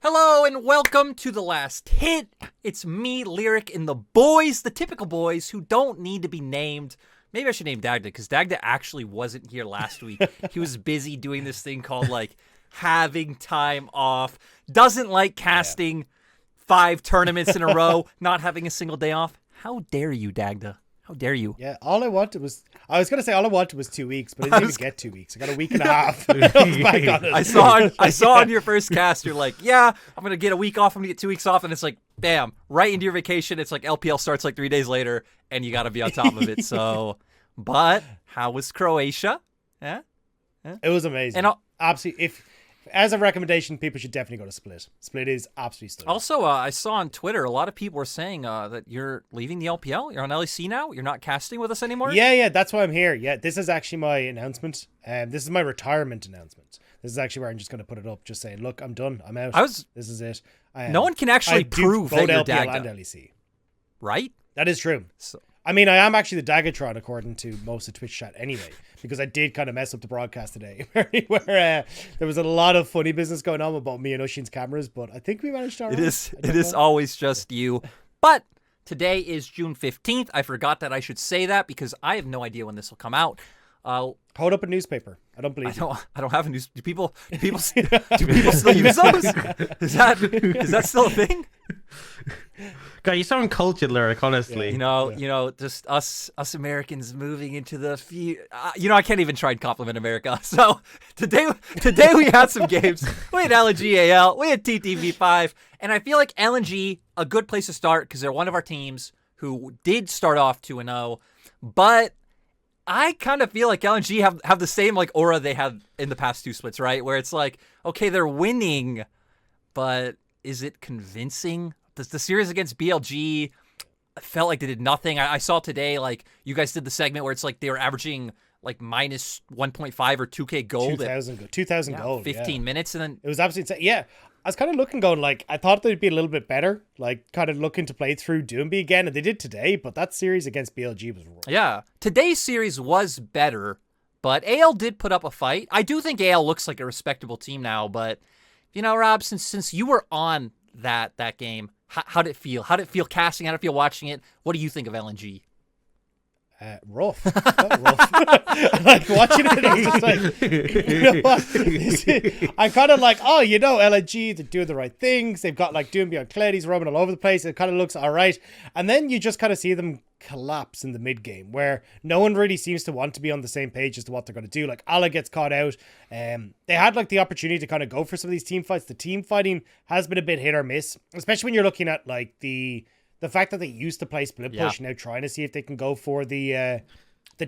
Hello and welcome to The Last Hit. It's me, Lyric, and the boys, the typical boys who don't need to be named. Maybe I should name Dagda, because Dagda actually wasn't here last week. He was busy doing this thing called, having time off. Doesn't like casting 5 tournaments in a row, not having a single day off. How dare you, Dagda? How dare you? Yeah, I was going to say all I wanted was 2 weeks, but I didn't even get 2 weeks. I got a week and a half. I saw on your first cast, you're like, yeah, I'm going to get a week off. I'm going to get 2 weeks off. And it's like, bam, right into your vacation. It's like LPL starts 3 days later and you got to be on top of it. So, but how was Croatia? Yeah. It was amazing. And absolutely, as a recommendation, people should definitely go to Split. Split is absolutely stunning. Also, I saw on Twitter, a lot of people were saying that you're leaving the LPL. You're on LEC now. You're not casting with us anymore. Yeah, that's why I'm here. Yeah, this is actually my announcement. This is my retirement announcement. This is actually where I'm just going to put it up, just saying, look, I'm done. I'm out. This is it. No one can actually prove that you're Dagda. And LEC. Right? That is true. I mean, I am actually the Dagatron according to most of Twitch chat anyway, because I did kind of mess up the broadcast today where there was a lot of funny business going on about me and Ushin's cameras, but I think we managed to. It is always just you. But today is June 15th. I forgot that I should say that because I have no idea when this will come out. Hold up a newspaper. I don't believe I don't have a news. Do people still use those? Is that still a thing? God, you sound cultured, Lyric, honestly. Yeah. Just us Americans moving into the future. I can't even try and compliment America. So today we had some games. We had LNG AL, we had TTV5, and I feel like LNG, a good place to start because they're one of our teams who did start off 2-0, but I kind of feel like LNG have the same aura they had in the past 2 splits, right? Where it's like, okay, they're winning, but is it convincing? The series against BLG, I felt like they did nothing. I saw today, you guys did the segment where it's like they were averaging minus 1.5 or 2K gold. 2,000 gold. 15 minutes, and then it was absolutely I was kind of looking, going I thought they'd be a little bit better, kind of looking to play through Doomby again, and they did today. But that series against BLG was rough. Yeah, today's series was better, but AL did put up a fight. I do think AL looks like a respectable team now, but Rob, since you were on that game, how did it feel? How did it feel casting? How did it feel watching it? What do you think of LNG? Rough. Rough. Watching it, it's just I'm kind of LNG, they're doing the right things. They've got Doomby on Kled, he's roaming all over the place. It kind of looks all right. And then you just kind of see them collapse in the mid game where no one really seems to want to be on the same page as to what they're going to do. Ala gets caught out. They had the opportunity to kind of go for some of these team fights. The team fighting has been a bit hit or miss, especially when you're looking at the fact that they used to play split push, now trying to see if they can go for the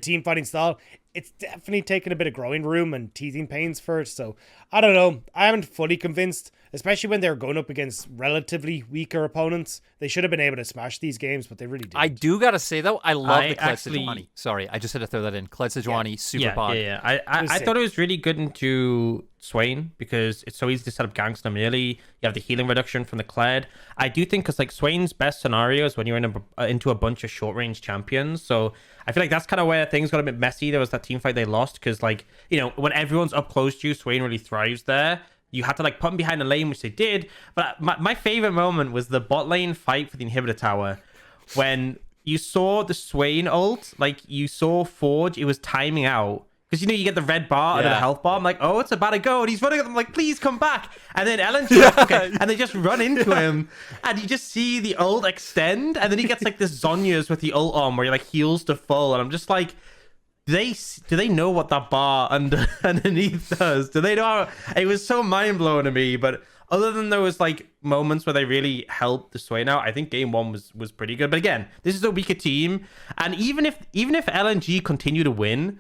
team fighting style. It's definitely taken a bit of growing room and teething pains first. So I don't know. I haven't fully convinced, especially when they're going up against relatively weaker opponents. They should have been able to smash these games, but they really didn't. I do got to say, though, I love the Kled Sejuani. Sorry, I just had to throw that in. Kled Sejuani, super pod. Yeah. I thought it was really good into Swain because it's so easy to set up ganks them early. You have the healing reduction from the Kled. I do think because Swain's best scenario is when you're into a bunch of short range champions. So I feel like that's kind of where things got a bit messy. There was that team fight they lost because when everyone's up close to you, Swain really thrives there. You had to put them behind the lane, which they did. But my favorite moment was the bot lane fight for the inhibitor tower when you saw the Swain ult, you saw Forge, it was timing out. Because you get the red bar under the health bar. I'm like, oh, it's about to go. And he's running. I'm like, please come back. And then LNG, and they just run into him. And you just see the ult extend. And then he gets this Zhonya's with the ult on where he heals to full. And I'm just like, do they know what that bar underneath does? Do they know how... It was so mind-blowing to me. But other than those moments where they really helped the Swain out, I think game 1 was pretty good. But again, this is a weaker team. And even if LNG continue to win...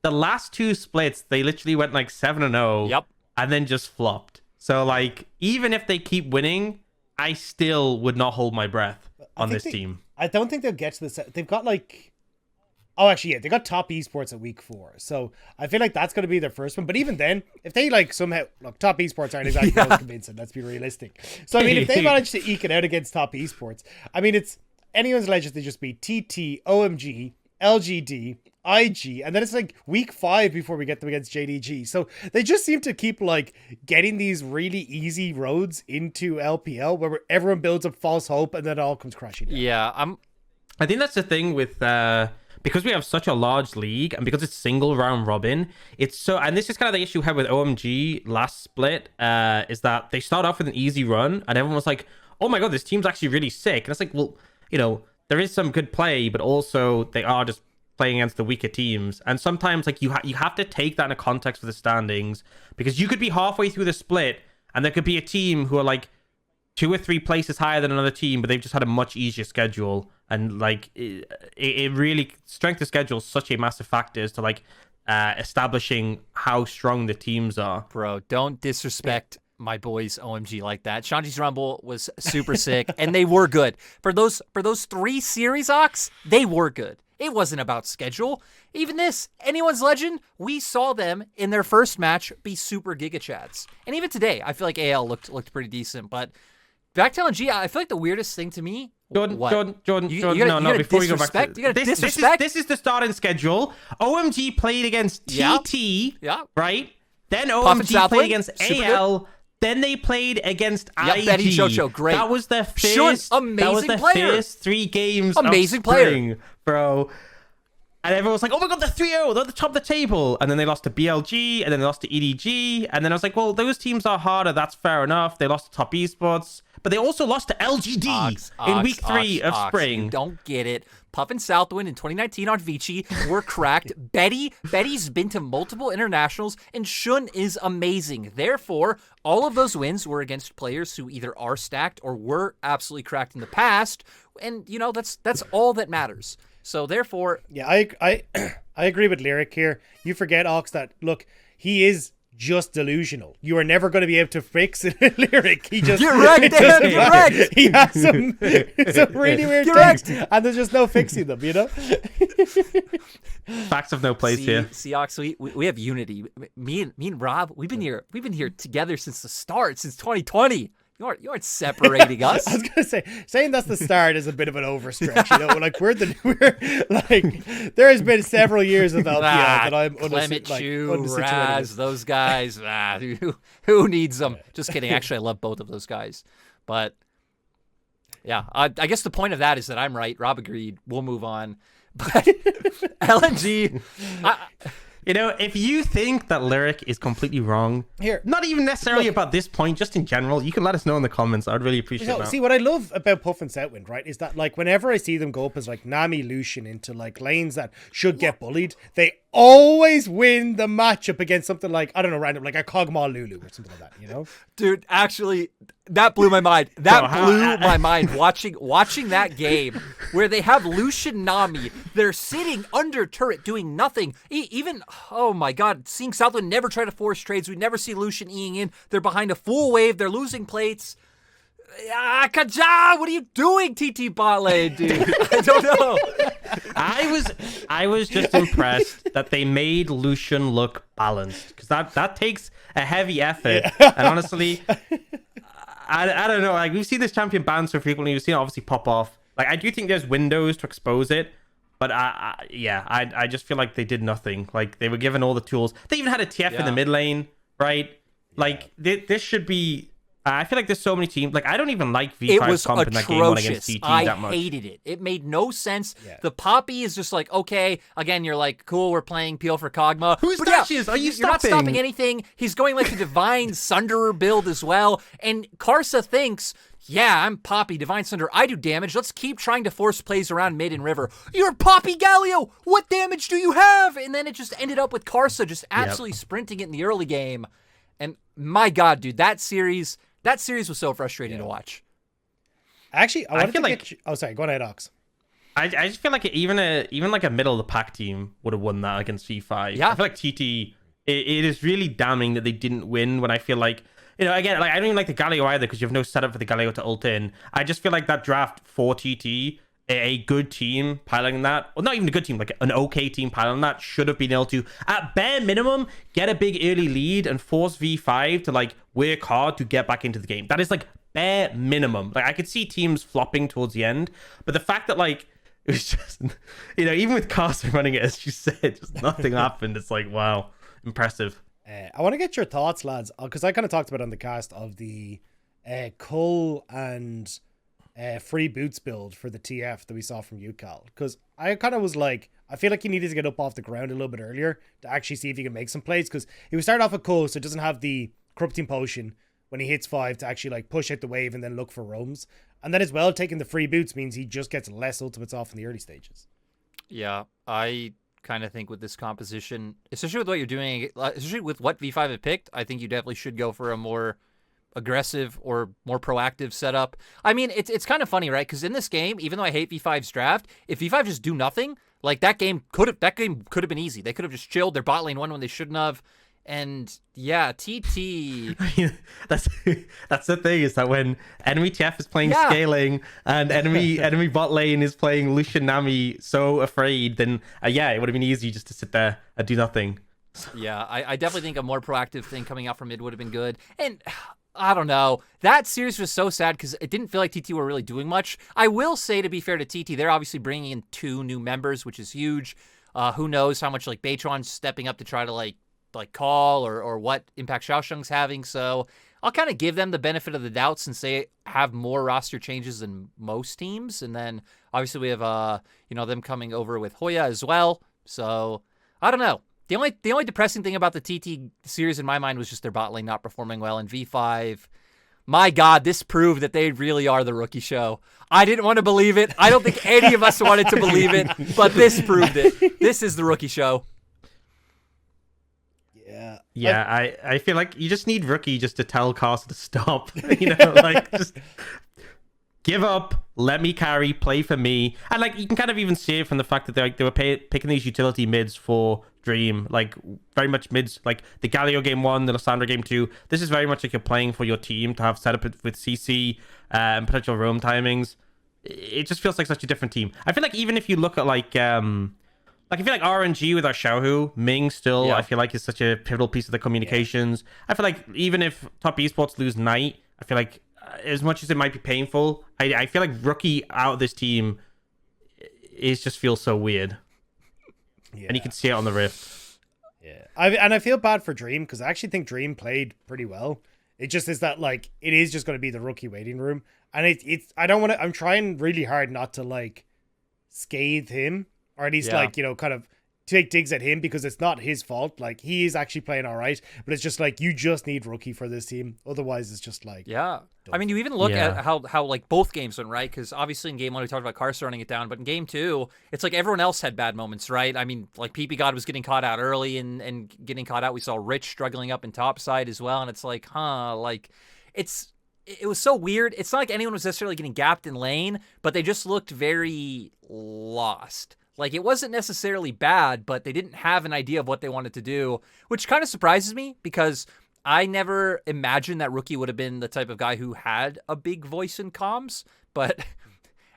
The last 2 splits, they literally went 7-0. Yep. And then just flopped. So even if they keep winning, I still would not hold my breath on this team. I don't think they'll get to the They've got oh, actually, yeah, they got top esports at week 4. So I feel that's going to be their first one. But even then, if they somehow top esports aren't exactly most convincing, let's be realistic. So I mean, if they manage to eke it out against top esports, I mean, it's anyone's legend to just be TT, OMG, LGD, IG, and then it's like week 5 before we get them against JDG. So they just seem to keep like getting these really easy roads into LPL where everyone builds up false hope and then it all comes crashing down. Yeah, I think that's the thing with because we have such a large league and because it's single round robin, it's so, and this is kind of the issue we had with OMG last split, is that they start off with an easy run and everyone was like, oh my god, this team's actually really sick. And it's like, well, you know, there is some good play, but also they are just playing against the weaker teams. And sometimes like you have to take that in a context for the standings, because you could be halfway through the split and there could be a team who are like 2 or 3 places higher than another team, but they've just had a much easier schedule. And like it really, strength of schedule is such a massive factor as to like establishing how strong the teams are. bro, don't disrespect my boys OMG like that. Shanji's Rumble was super sick, and they were good. For those 3 series, Ox, they were good. It wasn't about schedule. Even this, Anyone's Legend, we saw them in their first match be super Giga Chads. And even today, I feel like AL looked pretty decent. But back to LNG, I feel like the weirdest thing to me... Jordan, what? Jordan, You no, gotta no, before we go back disrespect? to You gotta this, disrespect? this is the starting schedule. OMG played against TT, Yeah. right? Then and OMG Southwind, played against super AL. Then they played against IG. Betty Jojo, great. That was their Shun, first. That was amazing their player. first 3 games. Amazing of player. spring, bro. And everyone was like, oh my god, they're 3-0. They're at the top of the table. And then they lost to BLG. And then they lost to EDG. And then I was like, well, those teams are harder. That's fair enough. They lost to Top Esports. But they also lost to LGD in week 3 of spring. You don't get it. Puff and Southwind in 2019 on Vici were cracked. Betty's been to multiple internationals, and Shun is amazing. Therefore, all of those wins were against players who either are stacked or were absolutely cracked in the past. And, you know, that's all that matters. So therefore... Yeah, I agree with Lyric here. You forget, Ox, that, look, he is just delusional. You are never going to be able to fix Lyric. He just... You're right, Dan, you're right. He has some really weird things, and there's just no fixing them, you know? Facts have no place here. See, Ox, we have unity. Me and Rob, we've been here together since the start, since 2020. You aren't separating us. I was gonna say, saying that's the start is a bit of an overstretch. You know, like we're like there has been several years of LPL that I'm Clement Chu, undesituated Raz, with. those guys. Who needs them? Just kidding. Actually, I love both of those guys. But yeah, I guess the point of that is that I'm right. Rob agreed. We'll move on. But LNG. You know, if you think that Lyric is completely wrong, Here, not even necessarily about this point, just in general, you can let us know in the comments. I'd really appreciate that. See, what I love about Puff and Southwind, right, is that like whenever I see them go up as like Nami Lucian into like lanes that should get bullied, they always win the matchup against something like, I don't know, random, like a Kog'Maw Lulu or something like that, you know? Dude, actually, that blew my mind. Blew my mind watching that game where they have Lucian Nami. They're sitting under turret doing nothing. Even, oh my god, seeing Southland never try to force trades. We never see Lucian Eing in. They're behind a full wave. They're losing plates. Kaja, what are you doing, TT bot lane, dude? I don't know. I was just impressed that they made Lucian look balanced, because that takes a heavy effort. And honestly, I don't know. Like, we've seen this champion banned so frequently. We've seen it obviously pop off. Like, I do think there's windows to expose it, but I just feel like they did nothing. Like, they were given all the tools. They even had a TF in the mid lane, right? Like, this should be. I feel like there's so many teams. Like, I don't even like V5 It was comp in that game one against atrocious. CT that much. I hated it. It made no sense. Yeah. The Poppy is just like, okay, again, you're like, cool, we're playing Peel for Kog'Maw. Whose But dashes? Are you You're not stopping? stopping anything. He's going like the Divine Sunderer build as well. And Karsa thinks, yeah, I'm Poppy, Divine Sunder. I do damage. Let's keep trying to force plays around mid and river. You're Poppy Galio. What damage do you have? And then it just ended up with Karsa just absolutely sprinting it in the early game. And my God, dude, that series was so frustrating to watch. Actually, I feel like- get you... Oh, sorry. Go ahead, Ox. I just feel like even like a middle of the pack team would have won that against V5. Yeah. I feel like TT. It is really damning that they didn't win. When I feel like, you know, again, like I don't even like the Galio either, because you have no setup for the Galio to ult in. I just feel like that draft for TT, a good team piloting that, well, not even a good team, like an okay team piloting that, should have been able to, at bare minimum, get a big early lead and force V5 to like work hard to get back into the game. That is like bare minimum. Like, I could see teams flopping towards the end, but the fact that like It was just, even with Carson running it, as you said, just nothing happened. It's like, wow, impressive. I want to get your thoughts, lads, because I kind of talked about on the cast of the Cull and free boots build for the TF that we saw from UCal. Because I kind of was like, I feel like he needed to get up off the ground a little bit earlier to actually see if he can make some plays. Because he would start off with Cull, so it doesn't have the corrupting potion when he hits 5 to actually like push out the wave and then look for roams. And then as well, taking the free boots means he just gets less ultimates off in the early stages. Yeah, I kind of think with this composition, especially with what you're doing, especially with what V5 have picked, I think you definitely should go for a more aggressive or more proactive setup. I mean, it's kind of funny, right? Because in this game, even though I hate V5's draft, if V5 just do nothing, like that game could have been easy. They could have just chilled. Their bot lane won when they shouldn't have. And yeah, TT. that's the thing, is that when enemy TF is playing scaling and enemy bot lane is playing Lucian Nami so afraid, then it would have been easy just to sit there and do nothing. Yeah, I definitely think a more proactive thing coming out from mid would have been good. And I don't know. That series was so sad because it didn't feel like TT were really doing much. I will say, to be fair to TT, they're obviously bringing in 2 new members, which is huge. Who knows how much like Baytron's stepping up to try to like call or what impact Xiaosheng's having. So I'll kind of give them the benefit of the doubt since they have more roster changes than most teams. And then obviously we have them coming over with Hoya as well. So I don't know. The only depressing thing about the TT series in my mind was just their bot lane not performing well. And V5, my God, this proved that they really are the rookie show. I didn't want to believe it. I don't think any of us wanted to believe it, but this proved it. This is the rookie show. Yeah, I feel like you just need Rookie just to tell Carson to stop. Just give up, let me carry, play for me. And like you can kind of even see it from the fact that they were picking these utility mids for Dream, like very much mids, like the Galio game 1, the Lissandra game 2. This is very much like you're playing for your team to have set up with CC and potential roam timings. It just feels like such a different team. I feel like even if you look at I feel like RNG with our Xiaohu, Ming still, I feel like is such a pivotal piece of the communications. I feel like even if top esports lose Knight, I feel like as much as it might be painful, I feel like Rookie out of this team just feels so weird. Yeah. And you can see it on the Rift. Yeah. I feel bad for Dream because I actually think Dream played pretty well. It just is that like it is just going to be the Rookie waiting room. And I'm trying really hard not to like scathe him. Or at least, kind of take digs at him because it's not his fault. Like, he is actually playing all right. But it's just like, you just need Rookie for this team. Otherwise, it's just like... Yeah. I mean, you even look at how like, both games went, right? Because obviously in Game 1, we talked about Carson running it down. But in Game 2, it's like everyone else had bad moments, right? I mean, like, PP God was getting caught out early and getting caught out. We saw Rich struggling up in top side as well. And it's like, it was so weird. It's not like anyone was necessarily getting gapped in lane, but they just looked very lost. Like, it wasn't necessarily bad, but they didn't have an idea of what they wanted to do, which kind of surprises me because I never imagined that Rookie would have been the type of guy who had a big voice in comms. But,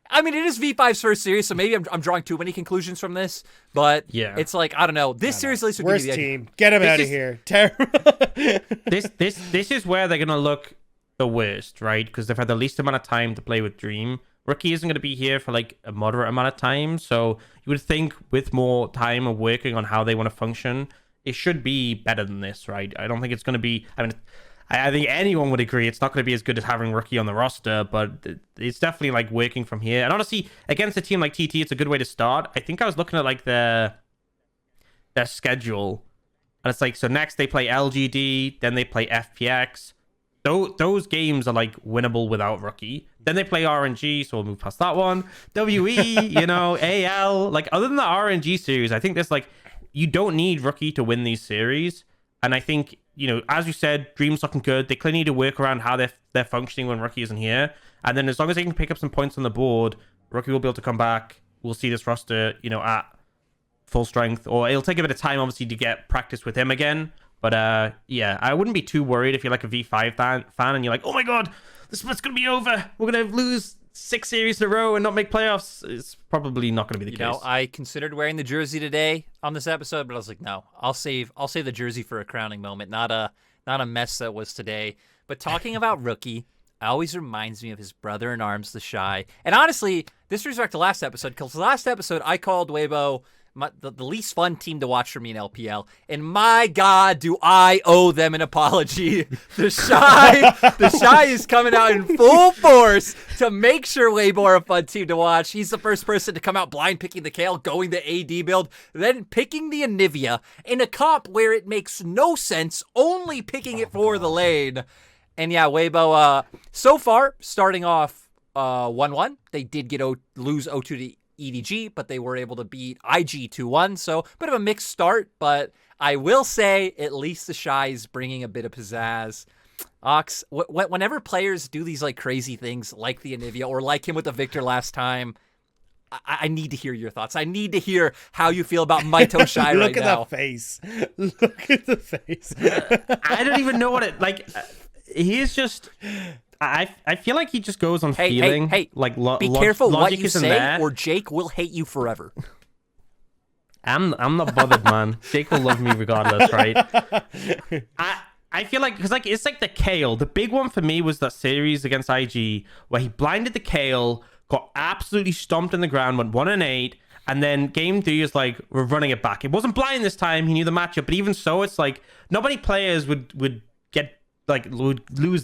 I mean, it is V5's first series, so maybe I'm drawing too many conclusions from this. But it's like, I don't know. This series at least would give you the team. Get him out of here. Terrible. This is where they're going to look the worst, right? Because they've had the least amount of time to play with Dream. Rookie isn't going to be here for like a moderate amount of time, so you would think with more time of working on how they want to function, it should be better than this, right? I don't think it's going to be... I mean, I think anyone would agree it's not going to be as good as having Rookie on the roster, but it's definitely like working from here. And honestly, against a team like TT, it's a good way to start. I think I was looking at like their schedule, and it's like, so next they play LGD, then they play FPX. Those games are like winnable without Rookie. Then they play RNG, so we'll move past that one. WE, AL. Like, other than the RNG series, I think there's like, you don't need Rookie to win these series. And I think, as you said, Dream's looking good. They clearly need to work around how they're functioning when Rookie isn't here. And then as long as they can pick up some points on the board, Rookie will be able to come back. We'll see this roster, at full strength. Or it'll take a bit of time, obviously, to get practice with him again. But I wouldn't be too worried if you're like a V5 fan and you're like, oh my God, the split's going to be over. We're going to lose 6 series in a row and not make playoffs. It's probably not going to be the case. I considered wearing the jersey today on this episode, but I was like, no, I'll save the jersey for a crowning moment, not a mess that was today. But talking about Rookie, always reminds me of his brother in arms, the Shy. And honestly, this brings back to last episode, because last episode I called Weibo the least fun team to watch for me in LPL. And my God, do I owe them an apology. The Shy is coming out in full force to make sure Weibo are a fun team to watch. He's the first person to come out blind picking the Kayle, going the AD build, then picking the Anivia in a comp where it makes no sense, only picking it for the lane. And yeah, Weibo, so far, starting off 1-1, they did lose 0-2 to EDG, but they were able to beat IG 2-1, so bit of a mixed start, but I will say at least the Shy is bringing a bit of pizzazz. Ox, whenever players do these like crazy things like the Anivia or like him with the Victor last time, I need to hear your thoughts. I need to hear how you feel about Maito Shy right now. Look at that face. Look at the face. I don't even know what it, like, he's just... I feel like he just goes on feeling. Hey, like be careful what you say, or Jake will hate you forever. I'm not bothered, man. Jake will love me regardless, right? I feel like, because like it's like the Kayle. The big one for me was that series against IG where he blinded the Kayle, got absolutely stomped in the ground, went 1-8, and then game 3 is like, we're running it back. It wasn't blind this time. He knew the matchup, but even so, it's like not many players would lose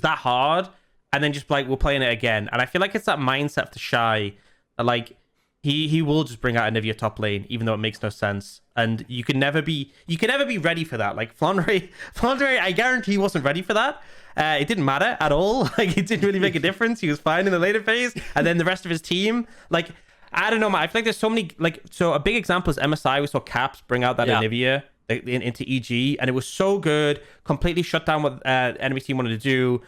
that hard. And then just like, we're playing it again. And I feel like it's that mindset for Shy that like he will just bring out Anivia top lane, even though it makes no sense. And you can never be ready for that. Like Flandre, I guarantee he wasn't ready for that. It didn't matter at all. Like it didn't really make a difference. He was fine in the later phase. And then the rest of his team, like, I don't know, man. I feel like there's so many, like, so a big example is MSI. We saw Caps bring out that Anivia into EG, and it was so good. Completely shut down what enemy team wanted to do.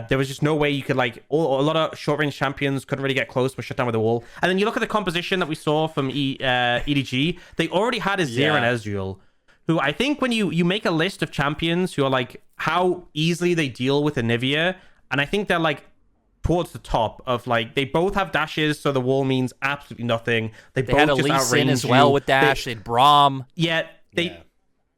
There was just no way you could, like, a lot of short-range champions couldn't really get close, were shut down with the wall. And then you look at the composition that we saw from EDG, they already had Azir and Ezreal, who I think when you make a list of champions who are, like, how easily they deal with Anivia, and I think they're, like, towards the top of, like, they both have dashes, so the wall means absolutely nothing. They both had a just Lee Sin outrange as well you. with dash, and Braum.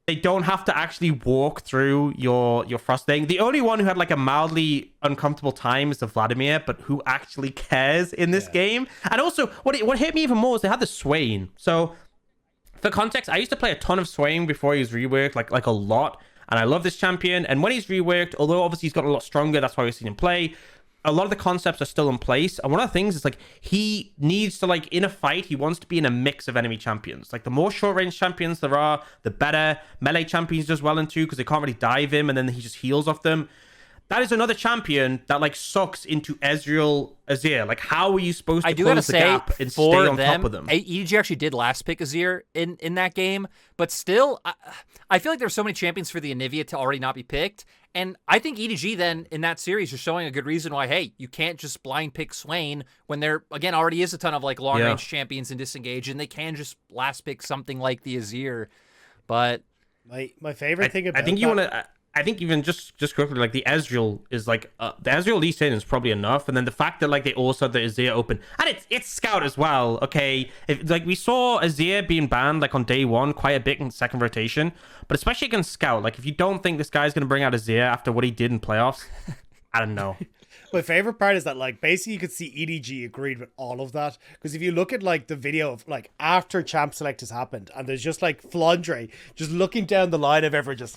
They don't have to actually walk through your Frost thing. The only one who had like a mildly uncomfortable time is the Vladimir, but who actually cares in this game? And also, what hit me even more is they had the Swain. So, for context, I used to play a ton of Swain before he was reworked, like a lot. And I love this champion. And when he's reworked, although obviously he's gotten a lot stronger, that's why we've seen him play, a lot of the concepts are still in place. And one of the things is like he needs to, like, in a fight, he wants to be in a mix of enemy champions. Like the more short range champions there are, the better. Melee champions does well into because they can't really dive him and then he just heals off them. That is another champion that like sucks into Ezreal Azir. Like, how are you supposed to close the gap and stay on top of them? EDG actually did last pick Azir in that game, but still, I feel like there's so many champions for the Anivia to already not be picked. And I think EDG then in that series is showing a good reason why, hey, you can't just blind pick Swain when there, again, already is a ton of like long range champions in Disengage, and they can just last pick something like the Azir. But my favorite thing about I think even just quickly, like the Ezreal is like the Ezreal Lee Sin is probably enough, and then the fact that like they also had the Azir open, and it's Scout as well. Okay, if like we saw Azir being banned like on day 1 quite a bit in second rotation, but especially against Scout, like if you don't think this guy's gonna bring out Azir after what he did in playoffs, I don't know. My favorite part is that like basically you could see EDG agreed with all of that, because if you look at like the video of like after Champ Select has happened and there's just like Flandre just looking down the line of everyone just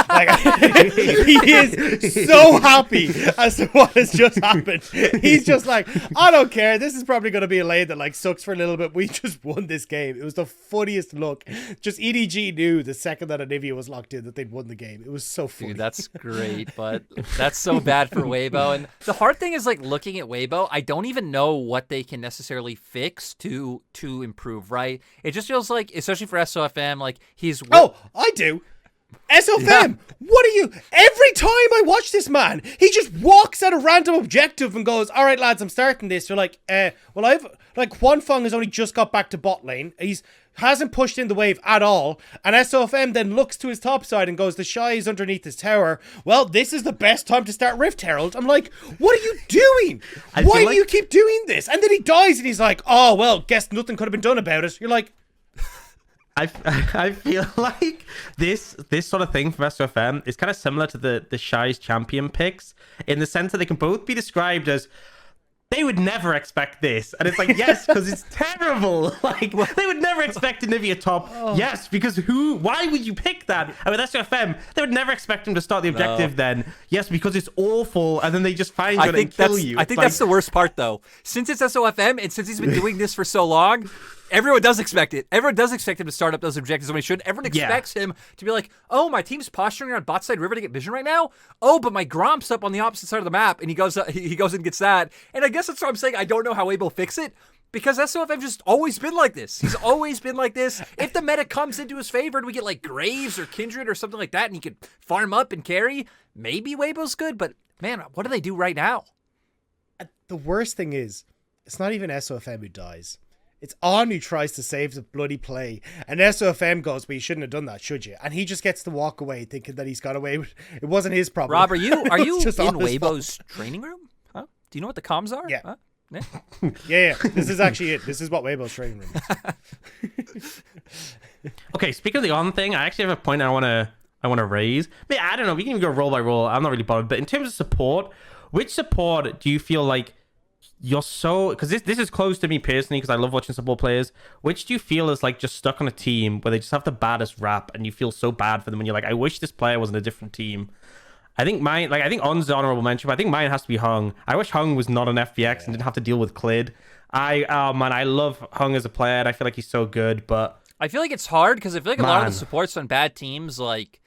like he is so happy as to what has just happened. He's just like, I don't care, this is probably going to be a lane that like sucks for a little bit, we just won this game. It was the funniest look. Just EDG knew the second that Anivia was locked in that they'd won the game. It was so funny. Dude, that's great, but that's so bad for Weibo. And the hard thing is like looking at Weibo, I don't even know what they can necessarily fix to improve, right? It just feels like, especially for SOFM, like he's... Oh, I do. SOFM, what are you... Every time I watch this man, he just walks at a random objective and goes, all right, lads, I'm starting this. You're like, well, I've... Like, Huanfeng has only just got back to bot lane. He's hasn't pushed in the wave at all. And SOFM then looks to his top side and goes, the Shy is underneath this tower. Well, this is the best time to start Rift Herald. I'm like, what are you doing? Why do you keep doing this? And then he dies and he's like, oh, well, guess nothing could have been done about it. You're like... I, I feel like this sort of thing from SOFM is kind of similar to the Shy's champion picks in the sense that they can both be described as they would never expect this. And it's like, yes, because it's terrible. Like, they would never expect him to be a top. Yes, because why would you pick that? I mean, that's your FM. They would never expect him to start the objective then. Yes, because it's awful. And then they just find you and kill you. I think that's the worst part, though. Since it's SOFM and since he's been doing this for so long, everyone does expect it. Everyone does expect him to start up those objectives when he should. Everyone expects him to be like, oh, my team's posturing around bot side river to get vision right now. Oh, but my Gromp's up on the opposite side of the map, and he goes and gets that. And I guess that's what I'm saying. I don't know how Weibo fix it, because SOFM's just always been like this. He's always been like this. If the meta comes into his favor and we get like Graves or Kindred or something like that, and he could farm up and carry, maybe Weibo's good. But man, what do they do right now? The worst thing is, it's not even SOFM who dies. It's On who tries to save the bloody play. And SOFM goes, well, you shouldn't have done that, should you? And he just gets to walk away thinking that he's got away with it. It wasn't his problem. Rob, are you in Weibo's Weibo's training room? Huh? Do you know what the comms are? Yeah. Huh? Yeah. This is actually it. This is what Weibo's training room is. Okay, speaking of the On thing, I actually have a point I want to raise. I don't know. We can even go role by role. I'm not really bothered. But in terms of support, which support do you feel like you're so, because this is close to me personally because I love watching support players, which do you feel is like just stuck on a team where they just have the baddest rap and you feel so bad for them and you're like, I wish this player was in a different team? I think I think On's the honorable mention, but I think mine has to be Hung. I wish Hung was not an FPX and didn't have to deal with Clid. I love Hung as a player and I feel like he's so good, but I feel like it's hard because I feel like a lot of the supports on bad teams, like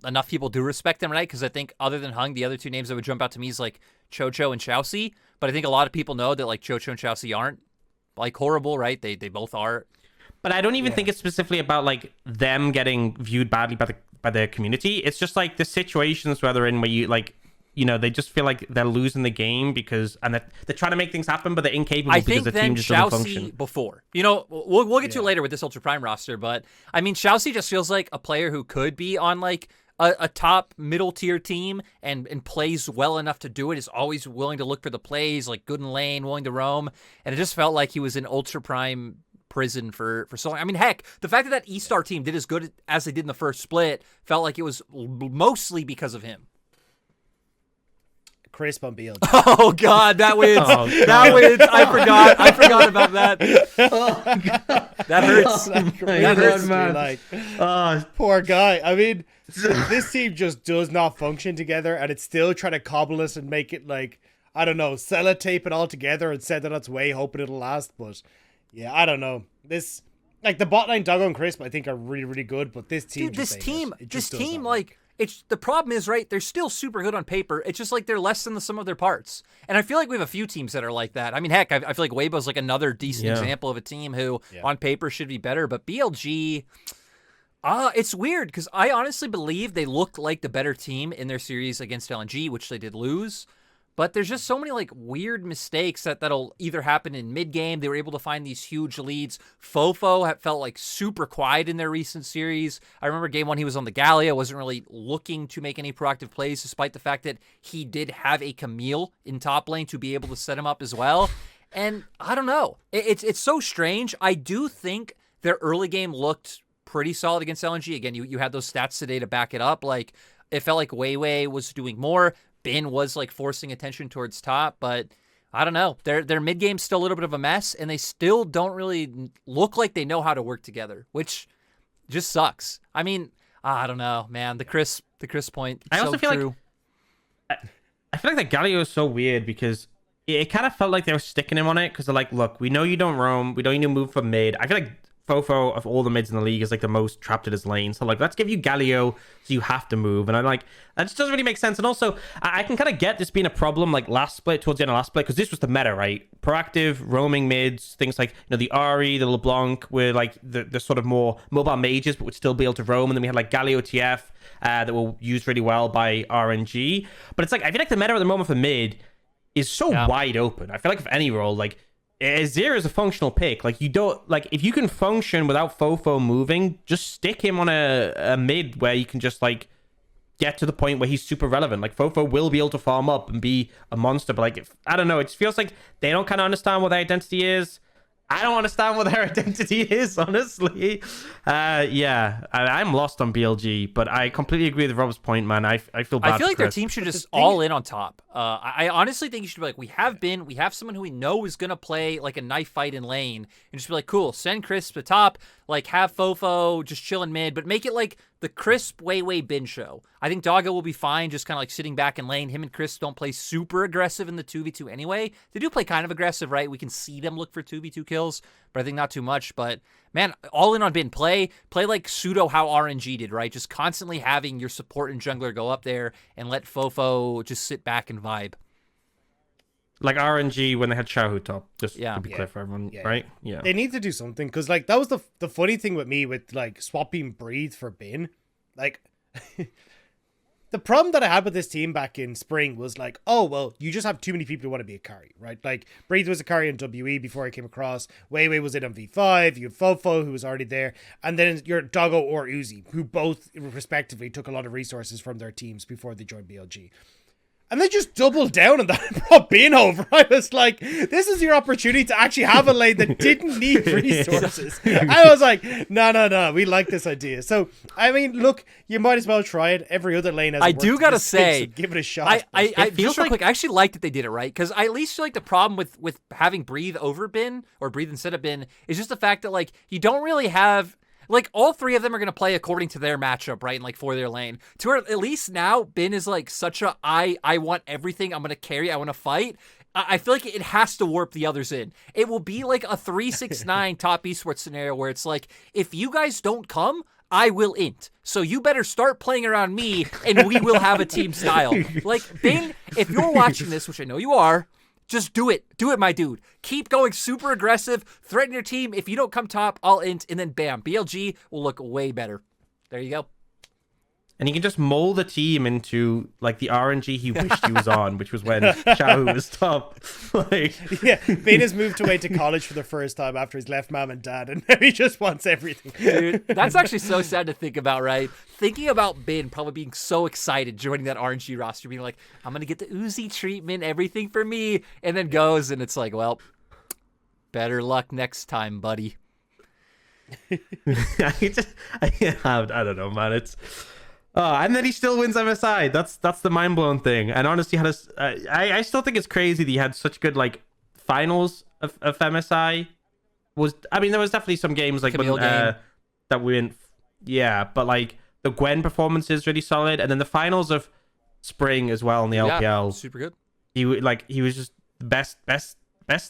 enough people do respect them, right? Because I think other than Hung, the other two names that would jump out to me is like Chocho and Chelsea. But I think a lot of people know that like Chocho and Chelsea aren't like horrible, right? They both are. But I don't even think it's specifically about like them getting viewed badly by their community. It's just like the situations where they're in where you like, you know, they just feel like they're losing the game because they're trying to make things happen, but they're incapable because the team just doesn't function. Before, you know, we'll get to it later with this Ultra Prime roster, but I mean, Chelsea just feels like a player who could be on like a top middle tier team and plays well enough to do it, is always willing to look for the plays, like good in lane, willing to roam. And it just felt like he was in Ultra Prime prison for so long. I mean, heck, the fact that E-Star team did as good as they did in the first split felt like it was mostly because of him. Crisp on BLG. Oh God, that wins. That wins. I forgot about that. That hurts. That hurts, man. Like, poor guy. I mean, this team just does not function together, and it's still trying to cobble us and make it like, I don't know, sellotape it all together and send it on its way, hoping it'll last. But yeah, I don't know. This, like, the bot line, Doggo and Crisp, I think are really, really good. But this team, dude, this team, like. It's the problem is, right, they're still super good on paper. It's just like they're less than the sum of their parts. And I feel like we have a few teams that are like that. I mean, heck, I feel like Weibo's like another decent example of a team who on paper should be better. But BLG, it's weird because I honestly believe they looked like the better team in their series against LNG, which they did lose. But there's just so many like weird mistakes that'll either happen in mid game. They were able to find these huge leads. Fofo had felt like super quiet in their recent series. I remember game one, he was on the Gallia, wasn't really looking to make any proactive plays, despite the fact that he did have a Camille in top lane to be able to set him up as well. And I don't know. It's so strange. I do think their early game looked pretty solid against LNG. Again, you had those stats today to back it up. Like, it felt like Weiwei was doing more. Bin was like forcing attention towards top, but I don't know. Their mid game's still a little bit of a mess, and they still don't really look like they know how to work together, which just sucks. I mean, I don't know, man. The Chris point. I also feel true. Like I feel like the Galio is so weird because it kind of felt like they were sticking him on it because they're like, look, we know you don't roam, we know you need to move from mid. I feel like Fofo of all the mids in the league is like the most trapped at his lane. So like, let's give you Galio so you have to move. And I'm like, that just doesn't really make sense. And also, I can kind of get this being a problem like last split, towards the end of last split, because this was the meta, right? Proactive, roaming mids, things like, you know, the Ari, the LeBlanc were like the sort of more mobile mages, but would still be able to roam. And then we had like Galio TF that were used really well by RNG. But it's like, I feel like the meta at the moment for mid is so wide open. I feel like for any role, like, Azir is a functional pick. Like, you don't, like, if you can function without Fofo moving, just stick him on a mid where you can just like get to the point where he's super relevant. Like, Fofo will be able to farm up and be a monster, but like, I don't know, it just feels like they don't kind of understand what their identity is. I don't understand what their identity is, honestly. I'm lost on BLG, but I completely agree with Rob's point, man. I feel bad. I feel for like their Chris. team should just all in on top. I honestly think you should be like, we have someone who we know is gonna play like a knife fight in lane, and just be like, cool, send Crisp to top, like have Fofo just chill in mid, but make it like the Crisp Wei Bin show. I think Doggo will be fine, just kind of like sitting back in lane. Him and Crisp don't play super aggressive in the 2v2 anyway. They do play kind of aggressive, right? We can see them look for 2v2 kills, but I think not too much. But man, all in on Bin. Play like pseudo how RNG did, right? Just constantly having your support and jungler go up there and let Fofo just sit back and vibe. Like RNG when they had Xiaohu top, just Yeah. to be clear for everyone, Yeah. right? Yeah. They need to do something because like that was the funny thing with me with like swapping Breathe for Bin. Like the problem that I had with this team back in spring was like, oh well, you just have too many people who want to be a carry, right? Like Breathe was a carry in WE before I came across. Wei was in on V5. You had Fofo who was already there, and then your Doggo or Uzi, who both respectively took a lot of resources from their teams before they joined BLG. And they just doubled down on that and brought Bin over. I was like, this is your opportunity to actually have a lane that didn't need resources. I was like, no, we like this idea. So, I mean, look, you might as well try it. Every other lane has I do gotta say, give it a shot. I It feels just real like- quick, I actually like that they did it right, because I at least feel like the problem with having Breathe over Bin or Breathe instead of Bin is just the fact that like you don't really have. Like, all three of them are going to play according to their matchup, right? And, like, for their lane. To where, at least now, Bin is, like, such a, I want everything. I'm going to carry. I want to fight. I feel like it has to warp the others in. It will be, like, a 3-6-9 top esports scenario where it's like, if you guys don't come, I will int. So you better start playing around me, and we will have a team style. Like, Bin, if you're watching this, which I know you are, just do it. Do it, my dude. Keep going super aggressive. Threaten your team. If you don't come top, I'll int. And then bam, BLG will look way better. There you go. And he can just mold the team into like the RNG he wished he was on, which was when Xiaohu was top. Like, yeah, Bin has moved away to college for the first time after he's left mom and dad, and now he just wants everything. Dude, that's actually so sad to think about, right? Thinking about Bin probably being so excited joining that RNG roster, being like, I'm going to get the Uzi treatment, everything for me. And then goes, and it's like, well, better luck next time, buddy. I don't know, man. It's and then he still wins MSI. That's the mind blowing thing. And honestly, I still think it's crazy that he had such good like finals of MSI. I mean, there was definitely some games like Camille when, game. that we went, yeah, but like the Gwen performance is really solid, and then the finals of spring as well in the LPL. Yeah, super good. He was just the best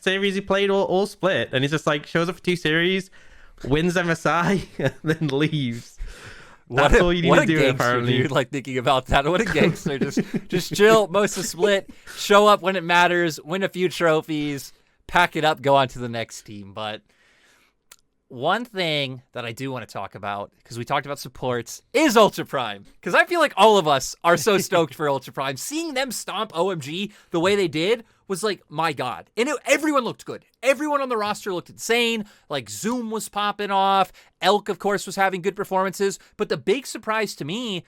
series he played all split, and he's just like shows up for 2 series, wins MSI, and then leaves. That's all you need to do, gangster, apparently. dude, like thinking about that. What a gangster. just chill, most of split, show up when it matters, win a few trophies, pack it up, go on to the next team. But one thing that I do want to talk about, because we talked about supports, is Ultra Prime. Because I feel like all of us are so stoked for Ultra Prime. Seeing them stomp OMG the way they did was like, my God. And everyone looked good. Everyone on the roster looked insane. Like, Zoom was popping off. Elk, of course, was having good performances. But the big surprise to me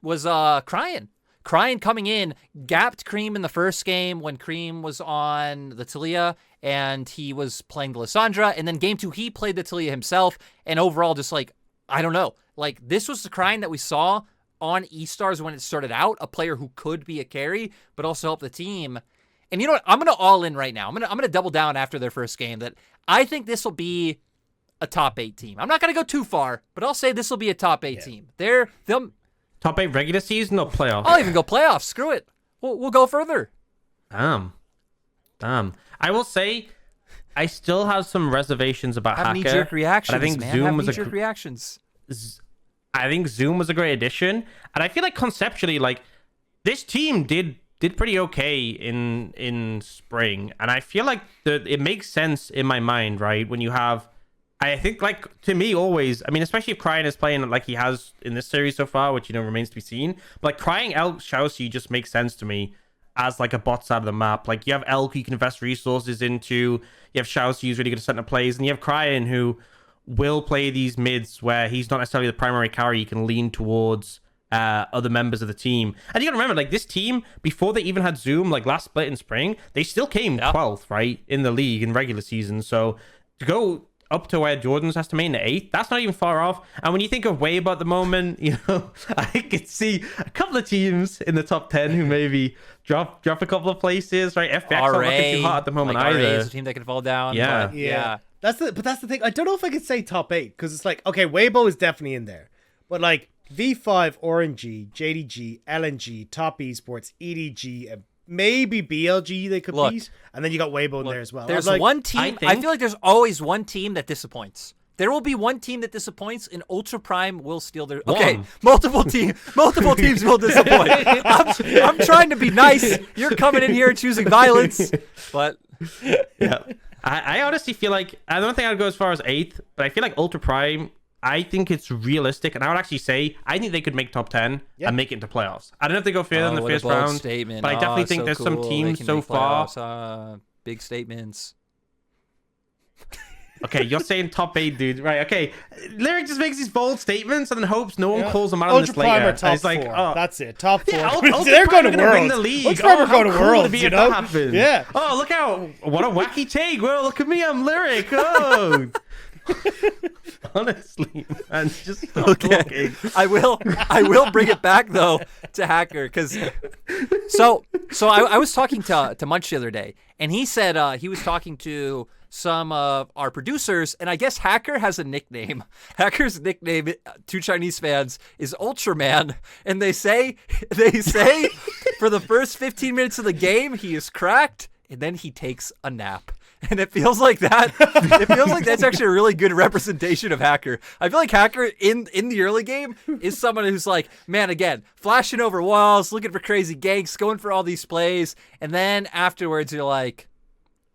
was Cryan. Cryan coming in, gapped Cream in the first game when Cream was on the Taliyah and he was playing the Lissandra. And then game 2, he played the Taliyah himself. And overall, just like, I don't know. Like, this was the Cryan that we saw on eStars when it started out. A player who could be a carry, but also help the team. And you know what? I'm going to all in right now. I'm going to double down after their first game that I think this will be a top 8 team. I'm not going to go too far, but I'll say this will be a top 8 team. They'll Top 8 regular season or playoff? I'll even go playoffs. Screw it. We'll go further. Damn. I will say, I still have some reservations about Have Haka. knee-jerk reactions, I think man. Zoom Have was knee-jerk reactions. I think Zoom was a great addition, and I feel like conceptually, like this team did pretty okay in spring, and I feel like it makes sense in my mind, right? When you have, I think, like, to me always, I mean, especially if Cryan is playing like he has in this series so far, which remains to be seen. But like crying out Xiaoxi just makes sense to me as like a bot side of the map. Like you have Elk who you can invest resources into, you have Xiaoxi who's really good at setting up plays, and you have Cryan who will play these mids where he's not necessarily the primary carry. You can lean towards other members of the team. And you gotta remember, like, this team, before they even had Zoom, like last split in spring, they still came 12th, right, in the league in regular season. So to go up to where Jordan's has to main the 8th, that's not even far off. And when you think of Weibo at the moment, I could see a couple of teams in the top 10 who maybe drop a couple of places, right? FPX not looking too hot at the moment like RA either. is a team that can fall down. Yeah. But yeah. That's the thing. I don't know if I could say top 8 because it's like, okay, Weibo is definitely in there, but like V5, RNG, JDG, LNG, Top Esports, EDG, and maybe BLG they could beat, and then you got Weibo in there as well. There's like, one team. I feel like there's always one team that disappoints. There will be one team that disappoints, and Ultra Prime will steal their. Okay, multiple teams will disappoint. I'm trying to be nice. You're coming in here and choosing violence, but yeah. I honestly feel like I don't think I'd go as far as 8th, but I feel like Ultra Prime. I think it's realistic, and I would actually say I think they could make top 10 and make it into playoffs. I don't know if they go further in the first round, statement. but I definitely think there's some teams so far. Big statements. Okay, you're saying top 8, dude. Right, okay. Lyric just makes these bold statements and then hopes no one calls them out on this later. Ultra Prime are top 4. Like, oh. That's it. Top 4. Yeah, they're going to win Worlds. the league. Ultra Prime are going to cool Worlds, be you if know? that happened. Yeah. Oh, look out. What a wacky take. Well, look at me. I'm Lyric. Oh. Honestly, man, just stop talking. I will bring it back though to Hacker because I was talking to Munch the other day, and he said he was talking to some of our producers, and I guess Hacker has a nickname. Hacker's nickname to Chinese fans is Ultraman, and they say for the first 15 minutes of the game he is cracked, and then he takes a nap. And it feels like that. It feels like that's actually a really good representation of Hacker. I feel like Hacker in the early game is someone who's like, man, again, flashing over walls, looking for crazy ganks, going for all these plays, and then afterwards you're like,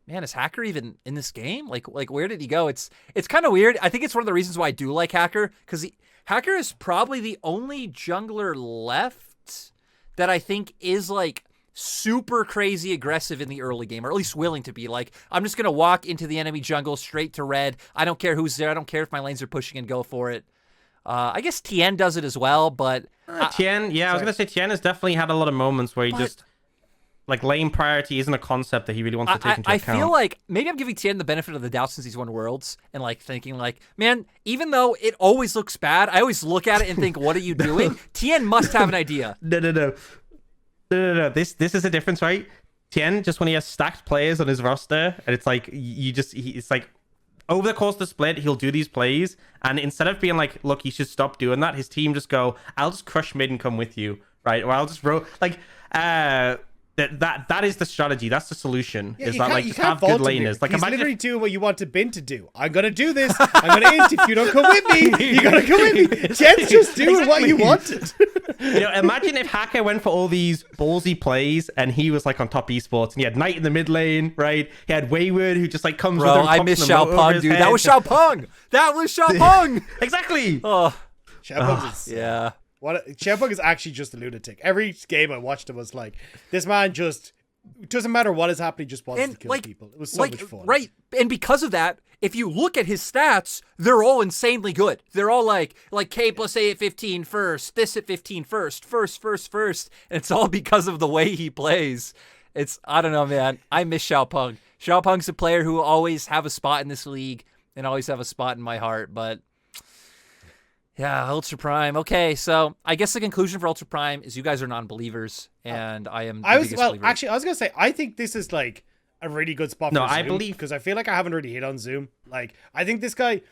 man, is Hacker even in this game? Like where did he go? It's kind of weird. I think it's one of the reasons why I do like Hacker, because Hacker is probably the only jungler left that I think is like super crazy aggressive in the early game, or at least willing to be. Like, I'm just going to walk into the enemy jungle straight to red. I don't care who's there. I don't care if my lanes are pushing and go for it. I guess Tien does it as well, but... Tien, yeah, I was going to say Tien has definitely had a lot of moments where he just... Like, lane priority isn't a concept that he really wants to take into account. I feel like maybe I'm giving Tien the benefit of the doubt since he's won Worlds, and like thinking like, man, even though it always looks bad, I always look at it and think, what are you doing? Tien must have an idea. No. This is a difference, right? Tien, just when he has stacked players on his roster, and it's like it's like over the course of the split, he'll do these plays, and instead of being like, look, you should stop doing that, his team just go, I'll just crush mid and come with you, right? Or I'll just roll like that is the strategy. That's the solution. Yeah, is that like just have good laners? Like he's imagine literally doing what you want Bin to do. I'm gonna do this. I'm gonna int. If you don't come with me, you gotta come with me. Tien's just doing what you wanted. Imagine if Hacker went for all these ballsy plays and he was like on Top Esports and he had Knight in the mid lane, right? He had Wayward who just like comes. Bro, with I miss Xiaopeng, dude. That was Xiaopeng. That was Xiaopeng. Exactly. Oh, Xiaopeng is yeah. Xiaopeng is actually just a lunatic. Every game I watched him was like, this man just doesn't matter what is happening, just wants to kill people. It was so much fun. Right. And because of that, if you look at his stats, they're all insanely good. They're all like K plus A at 15 first, this at 15 first. And it's all because of the way he plays. I don't know, man. I miss Xiaopeng. Xiaopeng's a player who will always have a spot in this league and always have a spot in my heart, but yeah, Ultra Prime. Okay, so I guess the conclusion for Ultra Prime is you guys are non-believers, and I am. Actually, I was gonna say I think this is like a really good spot. No, for Zoom, I believe because I feel like I haven't really hit on Zoom. Like, I think this guy,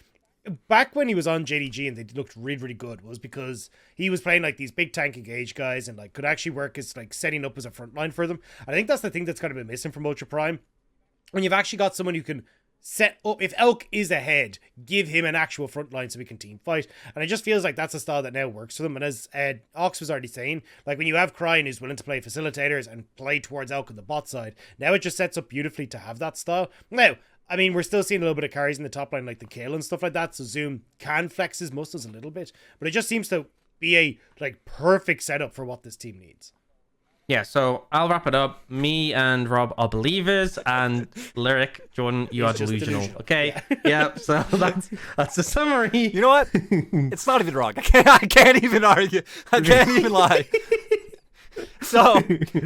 back when he was on JDG and they looked really, really good, was because he was playing like these big tank engage guys and like could actually work as like setting up as a front line for them. I think that's the thing that's kind of been missing from Ultra Prime. When you've actually got someone who can set up, if Elk is ahead, give him an actual front line so we can team fight. And it just feels like that's a style that now works for them. And as Ox was already saying, like when you have Cryin who's willing to play facilitators and play towards Elk on the bot side, now it just sets up beautifully to have that style. Now, I mean, we're still seeing a little bit of carries in the top line, like the Kayle and stuff like that, so Zoom can flex his muscles a little bit. But it just seems to be a like perfect setup for what this team needs. Yeah, so I'll wrap it up. Me and Rob are believers, and Lyric, Jordan, you are delusional. Okay, yeah. So that's the summary. You know what? It's not even wrong. I can't even argue. I can't even lie. So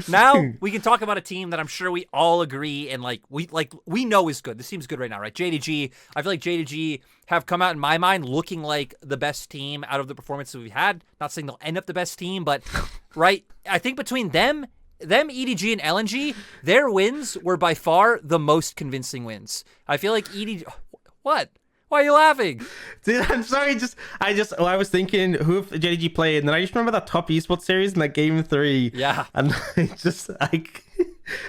now we can talk about a team that I'm sure we all agree and we know is good. This team's good right now, right? JDG. I feel like JDG have come out in my mind looking like the best team out of the performances we've had. Not saying they'll end up the best team, but right. I think between them, EDG, and LNG, their wins were by far the most convincing wins. I feel like EDG. What? Why are you laughing? Dude, I'm sorry. I was thinking who if JDG played, and then I just remember that top esports series in like game 3. Yeah. And I just like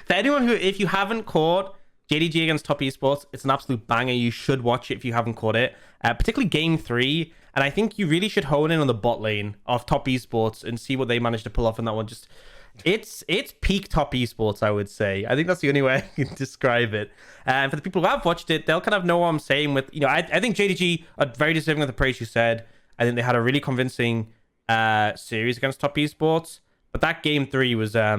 for anyone who, if you haven't caught JDG against top esports, it's an absolute banger. You should watch it if you haven't caught it. Particularly game 3, and I think you really should hone in on the bot lane of top esports and see what they managed to pull off in that one. Just it's peak top esports, I would say. I think that's the only way I can describe it. And for the people who have watched it, they'll kind of know what I'm saying. With I think JDG are very deserving of the praise you said. I think they had a really convincing series against top esports. But that game 3 was that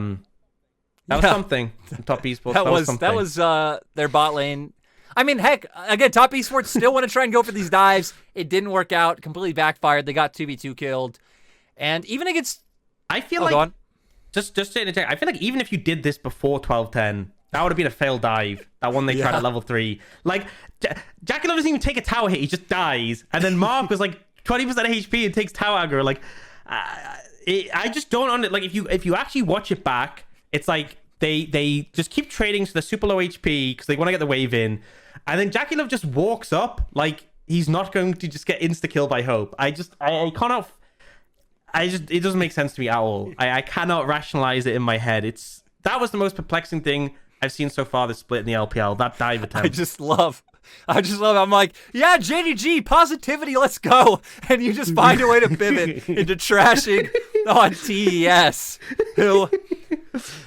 was something. Top esports. That was their bot lane. I mean, heck, again, top esports still want to try and go for these dives. It didn't work out. Completely backfired. They got 2v2 killed. And even against, I feel like. Just to interject, I feel like even if you did this before 12-10, that would have been a failed dive. That one they tried at level 3. Like, Jackie Love doesn't even take a tower hit. He just dies. And then Mark was like 20% HP and takes tower aggro. Like, I just don't like if you actually watch it back, it's like they just keep trading so they're super low HP because they want to get the wave in. And then Jackie Love just walks up like he's not going to just get insta-kill by Hope. I cannot... it doesn't make sense to me at all. I cannot rationalize it in my head. That was the most perplexing thing I've seen so far this split in the LPL. That dive attempt. I just love. I'm like, yeah, JDG, positivity, let's go. And you just find a way to pivot into trashing on TES. Who,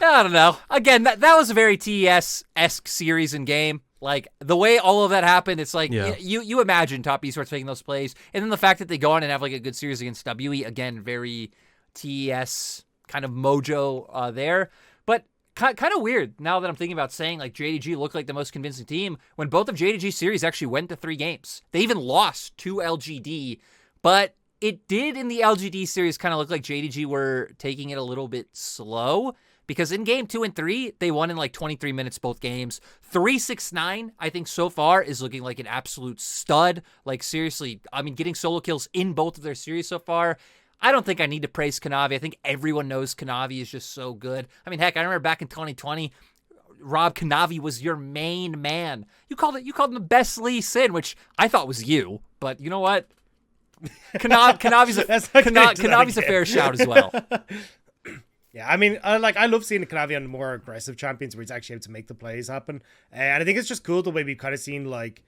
I don't know. Again, that was a very TES-esque series and game. Like, the way all of that happened, it's like, you imagine top esports making those plays. And then the fact that they go on and have, like, a good series against WE, again, very TES kind of mojo there. But kind of weird, now that I'm thinking about saying, like, JDG looked like the most convincing team, when both of JDG's series actually went to 3 games. They even lost to LGD, but it did in the LGD series kind of look like JDG were taking it a little bit slow. Because in game 2 and 3, they won in like 23 minutes both games. 369, I think so far is looking like an absolute stud. Like seriously, I mean, getting solo kills in both of their series so far. I don't think I need to praise Kanavi. I think everyone knows Kanavi is just so good. I mean, heck, I remember back in 2020, Rob, Kanavi was your main man. You called him the best Lee Sin, which I thought was you. But you know what? Kanavi's a fair shout as well. Yeah, I mean, I love seeing Kanavi on more aggressive champions where he's actually able to make the plays happen. And I think it's just cool the way we've kind of seen, like,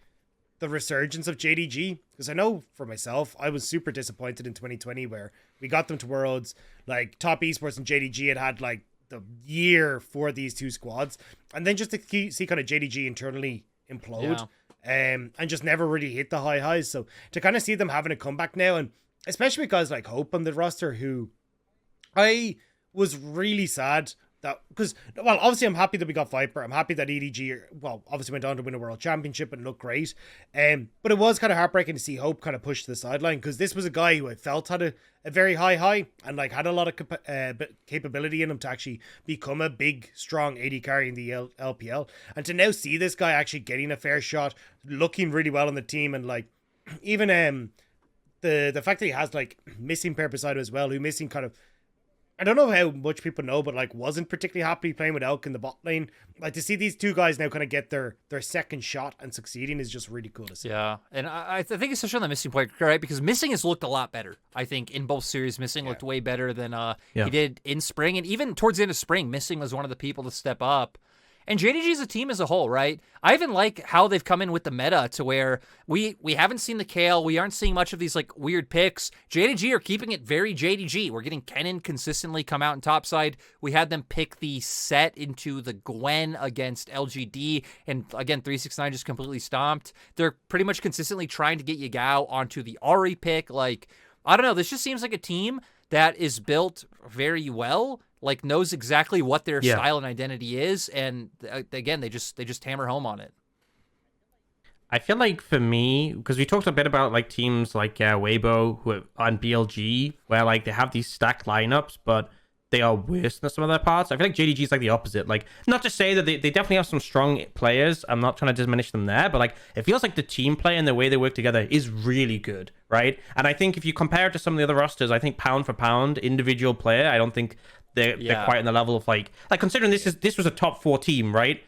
the resurgence of JDG. Because I know for myself, I was super disappointed in 2020 where we got them to Worlds. Like, Top Esports and JDG had like, the year for these two squads. And then just to see kind of JDG internally implode. Yeah. And just never really hit the high highs. So to kind of see them having a comeback now, and especially because, like, Hope on the roster, who I was really sad that, because, well, obviously I'm happy that we got Viper. I'm happy that EDG, well, obviously went on to win a world championship and looked great. But it was kind of heartbreaking to see Hope kind of push to the sideline, because this was a guy who I felt had a very high and like had a lot of capability in him to actually become a big, strong AD carry in the LPL. And to now see this guy actually getting a fair shot, looking really well on the team, and like even the fact that he has like missing pair beside him as well, who missing kind of, I don't know how much people know, but like wasn't particularly happy playing with Elk in the bot lane. Like to see these two guys now kind of get their second shot and succeeding is just really cool to see. Yeah, and I think especially on the missing point, right? Because missing has looked a lot better. I think in both series, missing looked way better than he did in spring, and even towards the end of spring, missing was one of the people to step up. And JDG as a team as a whole, right? I even like how they've come in with the meta to where we haven't seen the Kale. We aren't seeing much of these like weird picks. JDG are keeping it very JDG. We're getting Kennen consistently come out in topside. We had them pick the set into the Gwen against LGD. And again, 369 just completely stomped. They're pretty much consistently trying to get Yagao onto the Ahri pick. Like, I don't know. This just seems like a team that is built very well, like knows exactly what their style and identity is, and again, they just hammer home on it. I feel like for me, because we talked a bit about like teams like Weibo who are on BLG, where like they have these stacked lineups, but they are worse than some of their parts. I feel like JDG is like the opposite. Like, not to say that they definitely have some strong players. I'm not trying to diminish them there, but like it feels like the team play and the way they work together is really good, right? And I think if you compare it to some of the other rosters, I think pound for pound, individual player, I don't think they're quite on the level of like considering this was a top 4 team, right?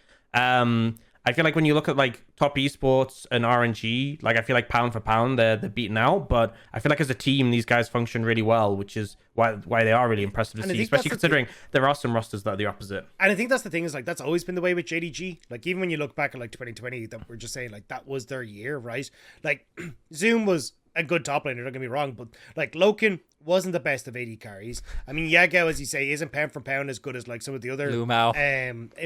I feel like when you look at like top esports and RNG, like I feel like pound for pound they're beaten out, but I feel like as a team these guys function really well, which is why they are really impressive to see, especially considering there are some rosters that are the opposite. And I think that's the thing, is like that's always been the way with JDG. Like even when you look back at like 2020, that we're just saying like that was their year, right? Like Zoom was a good top laner, don't get me wrong, but like Loken wasn't the best of AD carries. I mean, Yagao, as you say, isn't pound for pound as good as like some of the other Lumao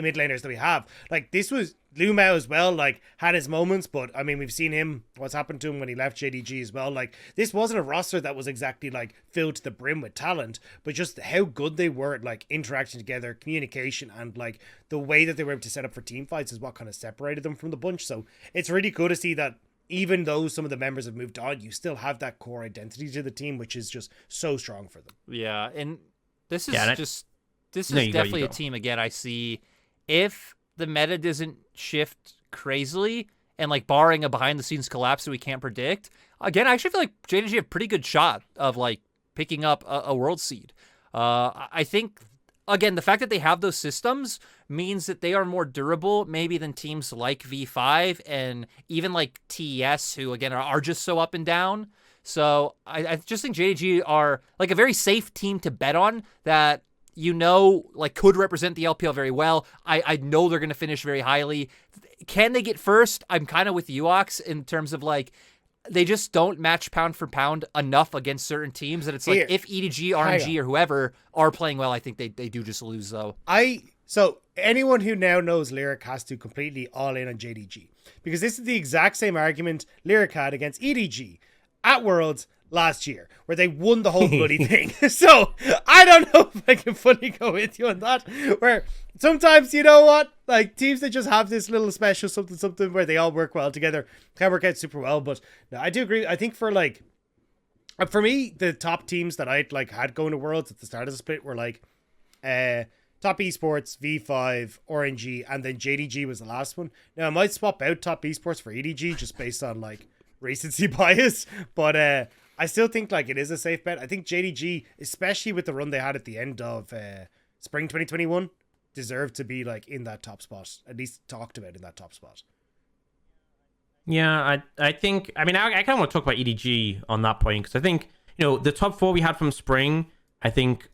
mid laners that we have. Like this was Lumao as well, like had his moments, but I mean, we've seen him, what's happened to him when he left JDG as well. Like this wasn't a roster that was exactly like filled to the brim with talent, but just how good they were at like interaction together, communication, and like the way that they were able to set up for team fights is what kind of separated them from the bunch. So it's really cool to see that even though some of the members have moved on, you still have that core identity to the team, which is just so strong for them. Yeah, and this is definitely a team again. I see if the meta doesn't shift crazily and like barring a behind the scenes collapse that we can't predict, again, I actually feel like JDG have a pretty good shot of like picking up a world seed. I think again, the fact that they have those systems means that they are more durable maybe than teams like V5 and even like TES, who again are just so up and down. So I just think JDG are like a very safe team to bet on that, like could represent the LPL very well. I know they're going to finish very highly. Can they get first? I'm kind of with Uox in terms of like, they just don't match pound for pound enough against certain teams that it's like if EDG, RNG, or whoever are playing well, I think they do just lose though. So anyone who now knows Lyric has to completely all in on JDG, because this is the exact same argument Lyric had against EDG at Worlds last year, where they won the whole bloody thing. So I don't know if I can fully go with you on that, where sometimes, you know what, like teams that just have this little special something where they all work well together can work out super well. But no, I do agree. I think for me, the top teams that I'd like had going to Worlds at the start of the split were like Top Esports, V5, RNG, and then JDG was the last one. Now I might swap out Top Esports for EDG just based on like recency bias, but I still think like it is a safe bet. I think JDG, especially with the run they had at the end of spring 2021, deserved to be like in that top spot, at least talked about in that top spot. Yeah, I think, I mean, I kind of want to talk about EDG on that point, because I think, the top 4 we had from spring, I think,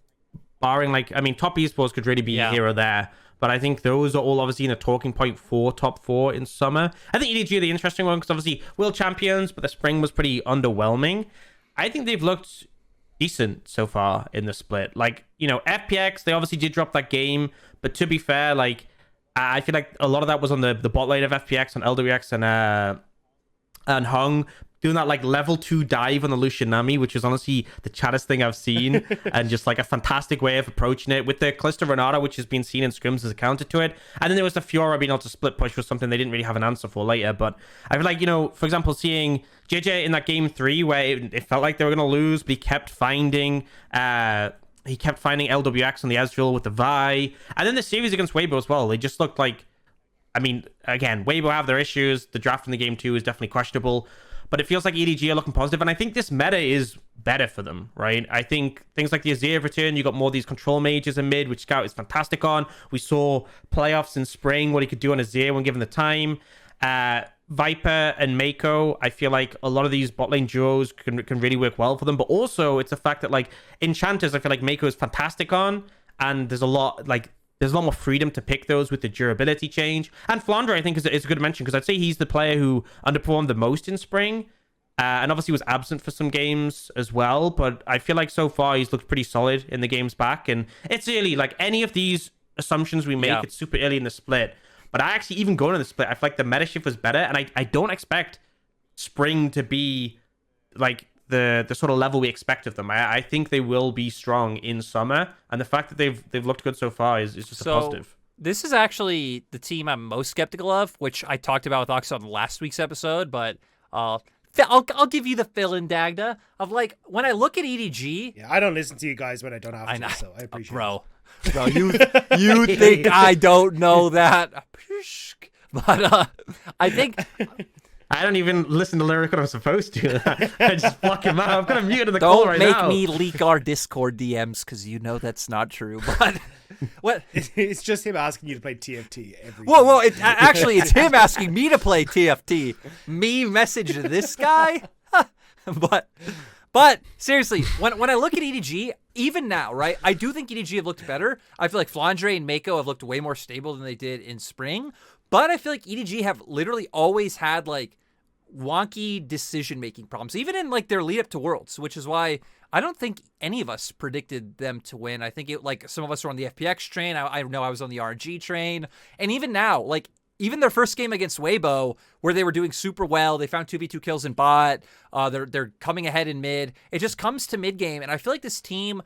barring like, I mean, top esports could really be here or there, but I think those are all obviously in a talking point for top 4 in summer. I think EDG are the interesting one, because obviously world champions, but the spring was pretty underwhelming. I think they've looked decent so far in the split. Like, FPX, they obviously did drop that game, but to be fair, like, I feel like a lot of that was on the bot lane of FPX, on LWX and Hung, doing that like level 2 dive on the Lucian Nami, which is honestly the chattest thing I've seen, and just like a fantastic way of approaching it, with the Calista Renata, which has been seen in scrims as a counter to it. And then there was the Fiora being able to split push, was something they didn't really have an answer for later. But I feel like, for example, seeing JJ in that game 3 where it felt like they were going to lose, but he kept finding LWX on the Ezreal with the Vi, and then the series against Weibo as well. They just looked like, I mean, again, Weibo have their issues. The draft in the game 2 is definitely questionable, but it feels like EDG are looking positive, and I think this meta is better for them, right? I think things like the Azir return, you got more of these control mages in mid, which Scout is fantastic on. We saw playoffs in spring, what he could do on Azir when given the time. Viper and Mako, I feel like a lot of these bot lane duos can really work well for them, but also it's the fact that like Enchanters, I feel like Mako is fantastic on, and there's a lot more freedom to pick those with the durability change. And Flandre, I think, is a good mention, because I'd say he's the player who underperformed the most in spring, and obviously was absent for some games as well, but I feel like so far he's looked pretty solid in the games back. And it's early, like any of these assumptions we make, it's super early in the split. But I actually, even going in the split, I feel like the meta shift was better, and I don't expect spring to be like the sort of level we expect of them. I think they will be strong in summer, and the fact that they've looked good so far is just a positive. This is actually the team I'm most skeptical of, which I talked about with Ox on last week's episode, but I'll give you the fill in, Dagda, of like when I look at EDG. Yeah, I don't listen to you guys when I don't have to, I know, so I appreciate bro. You think I don't know that? But I think I don't even listen to lyric when I'm supposed to. I just block him out. I'm gonna mute in the call don't right make now. me leak our Discord DMs because you know that's not true. But what? it. It's just him asking you to play TFT every Whoa! time. Actually, it's him asking me to play TFT. Me message this guy, but seriously, when I look at EDG, even now, right? I do think EDG have looked better. I feel like Flandre and Mako have looked way more stable than they did in spring. But I feel like EDG have literally always had like wonky decision-making problems, even in like their lead up to Worlds, which is why I don't think any of us predicted them to win. I think some of us were on the FPX train. I know I was on the RNG train. And even now, like even their first game against Weibo, where they were doing super well, they found 2v2 kills in bot. They're coming ahead in mid. It just comes to mid game, and I feel like this team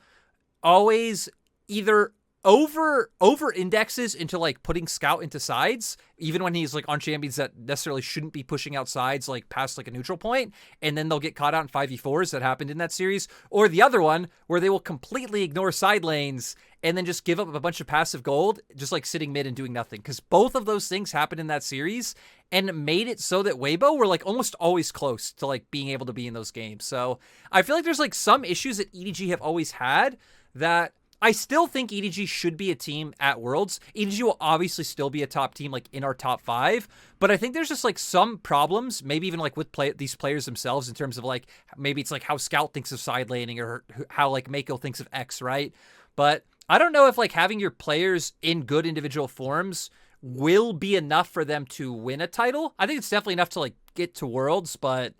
always either over indexes into like putting Scout into sides, even when he's like on champions that necessarily shouldn't be pushing out sides like past like a neutral point, and then they'll get caught out in 5v4s that happened in that series. Or the other one where they will completely ignore side lanes and then just give up a bunch of passive gold, just like sitting mid and doing nothing. Because both of those things happened in that series and made it so that Weibo were like almost always close to like being able to be in those games. So I feel like there's like some issues that EDG have always had that I still think EDG should be a team at Worlds. EDG will obviously still be a top team, like in our top 5. But I think there's just like some problems, maybe even like with these players themselves in terms of like, maybe it's like how Scout thinks of side laning or how like Mako thinks of X, right? But I don't know if like having your players in good individual forms will be enough for them to win a title. I think it's definitely enough to like get to Worlds, but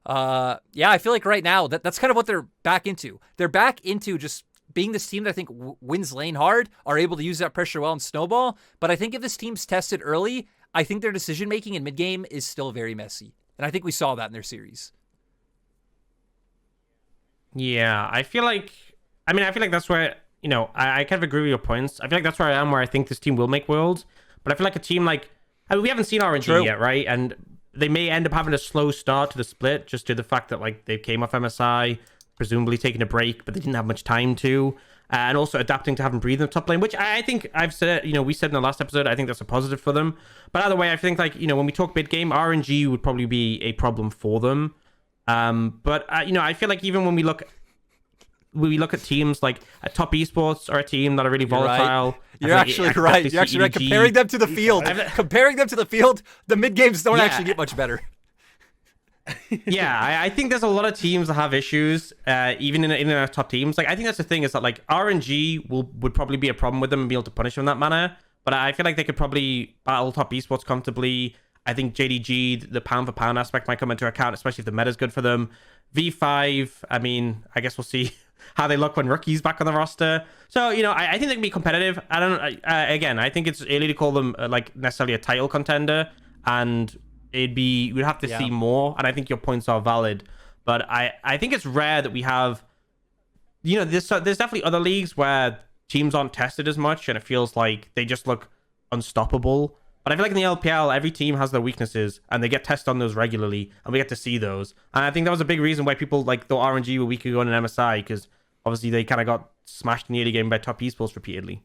yeah, I feel like right now that's kind of what they're back into. They're back into just being this team that I think wins lane hard, are able to use that pressure well and snowball. But I think if this team's tested early, I think their decision-making in mid-game is still very messy. And I think we saw that in their series. Yeah, I feel like that's where, I kind of agree with your points. I feel like that's where I am, where I think this team will make Worlds. But I feel like a team like, we haven't seen RNG yet, right? And they may end up having a slow start to the split just due to the fact that like they came off MSI, presumably taking a break, but they didn't have much time to, and also adapting to having breathed in the top lane, which I think I've said, we said in the last episode, I think that's a positive for them. But either way, I think like, when we talk mid game, RNG would probably be a problem for them. But I feel like even when we look at teams like Top Esports are a team that are really volatile. You're actually right. You're actually right. Comparing them to the field, the mid games don't actually get much better. Yeah, I think there's a lot of teams that have issues, even in our top teams. Like, I think that's the thing, is that like RNG would probably be a problem with them and be able to punish them in that manner. But I feel like they could probably battle Top Esports comfortably. I think JDG, the pound for pound aspect might come into account, especially if the meta's good for them. V5, I mean, I guess we'll see how they look when Rookie's back on the roster. So, I think they can be competitive. I think it's early to call them like necessarily a title contender, and we'd have to see more. And I think your points are valid, but I think it's rare that we have, there's definitely other leagues where teams aren't tested as much and it feels like they just look unstoppable. But I feel like in the LPL, every team has their weaknesses and they get tested on those regularly, and we get to see those. And I think that was a big reason why people like the RNG were weak ago in an MSI, because obviously they kind of got smashed in the early game by Top Esports repeatedly.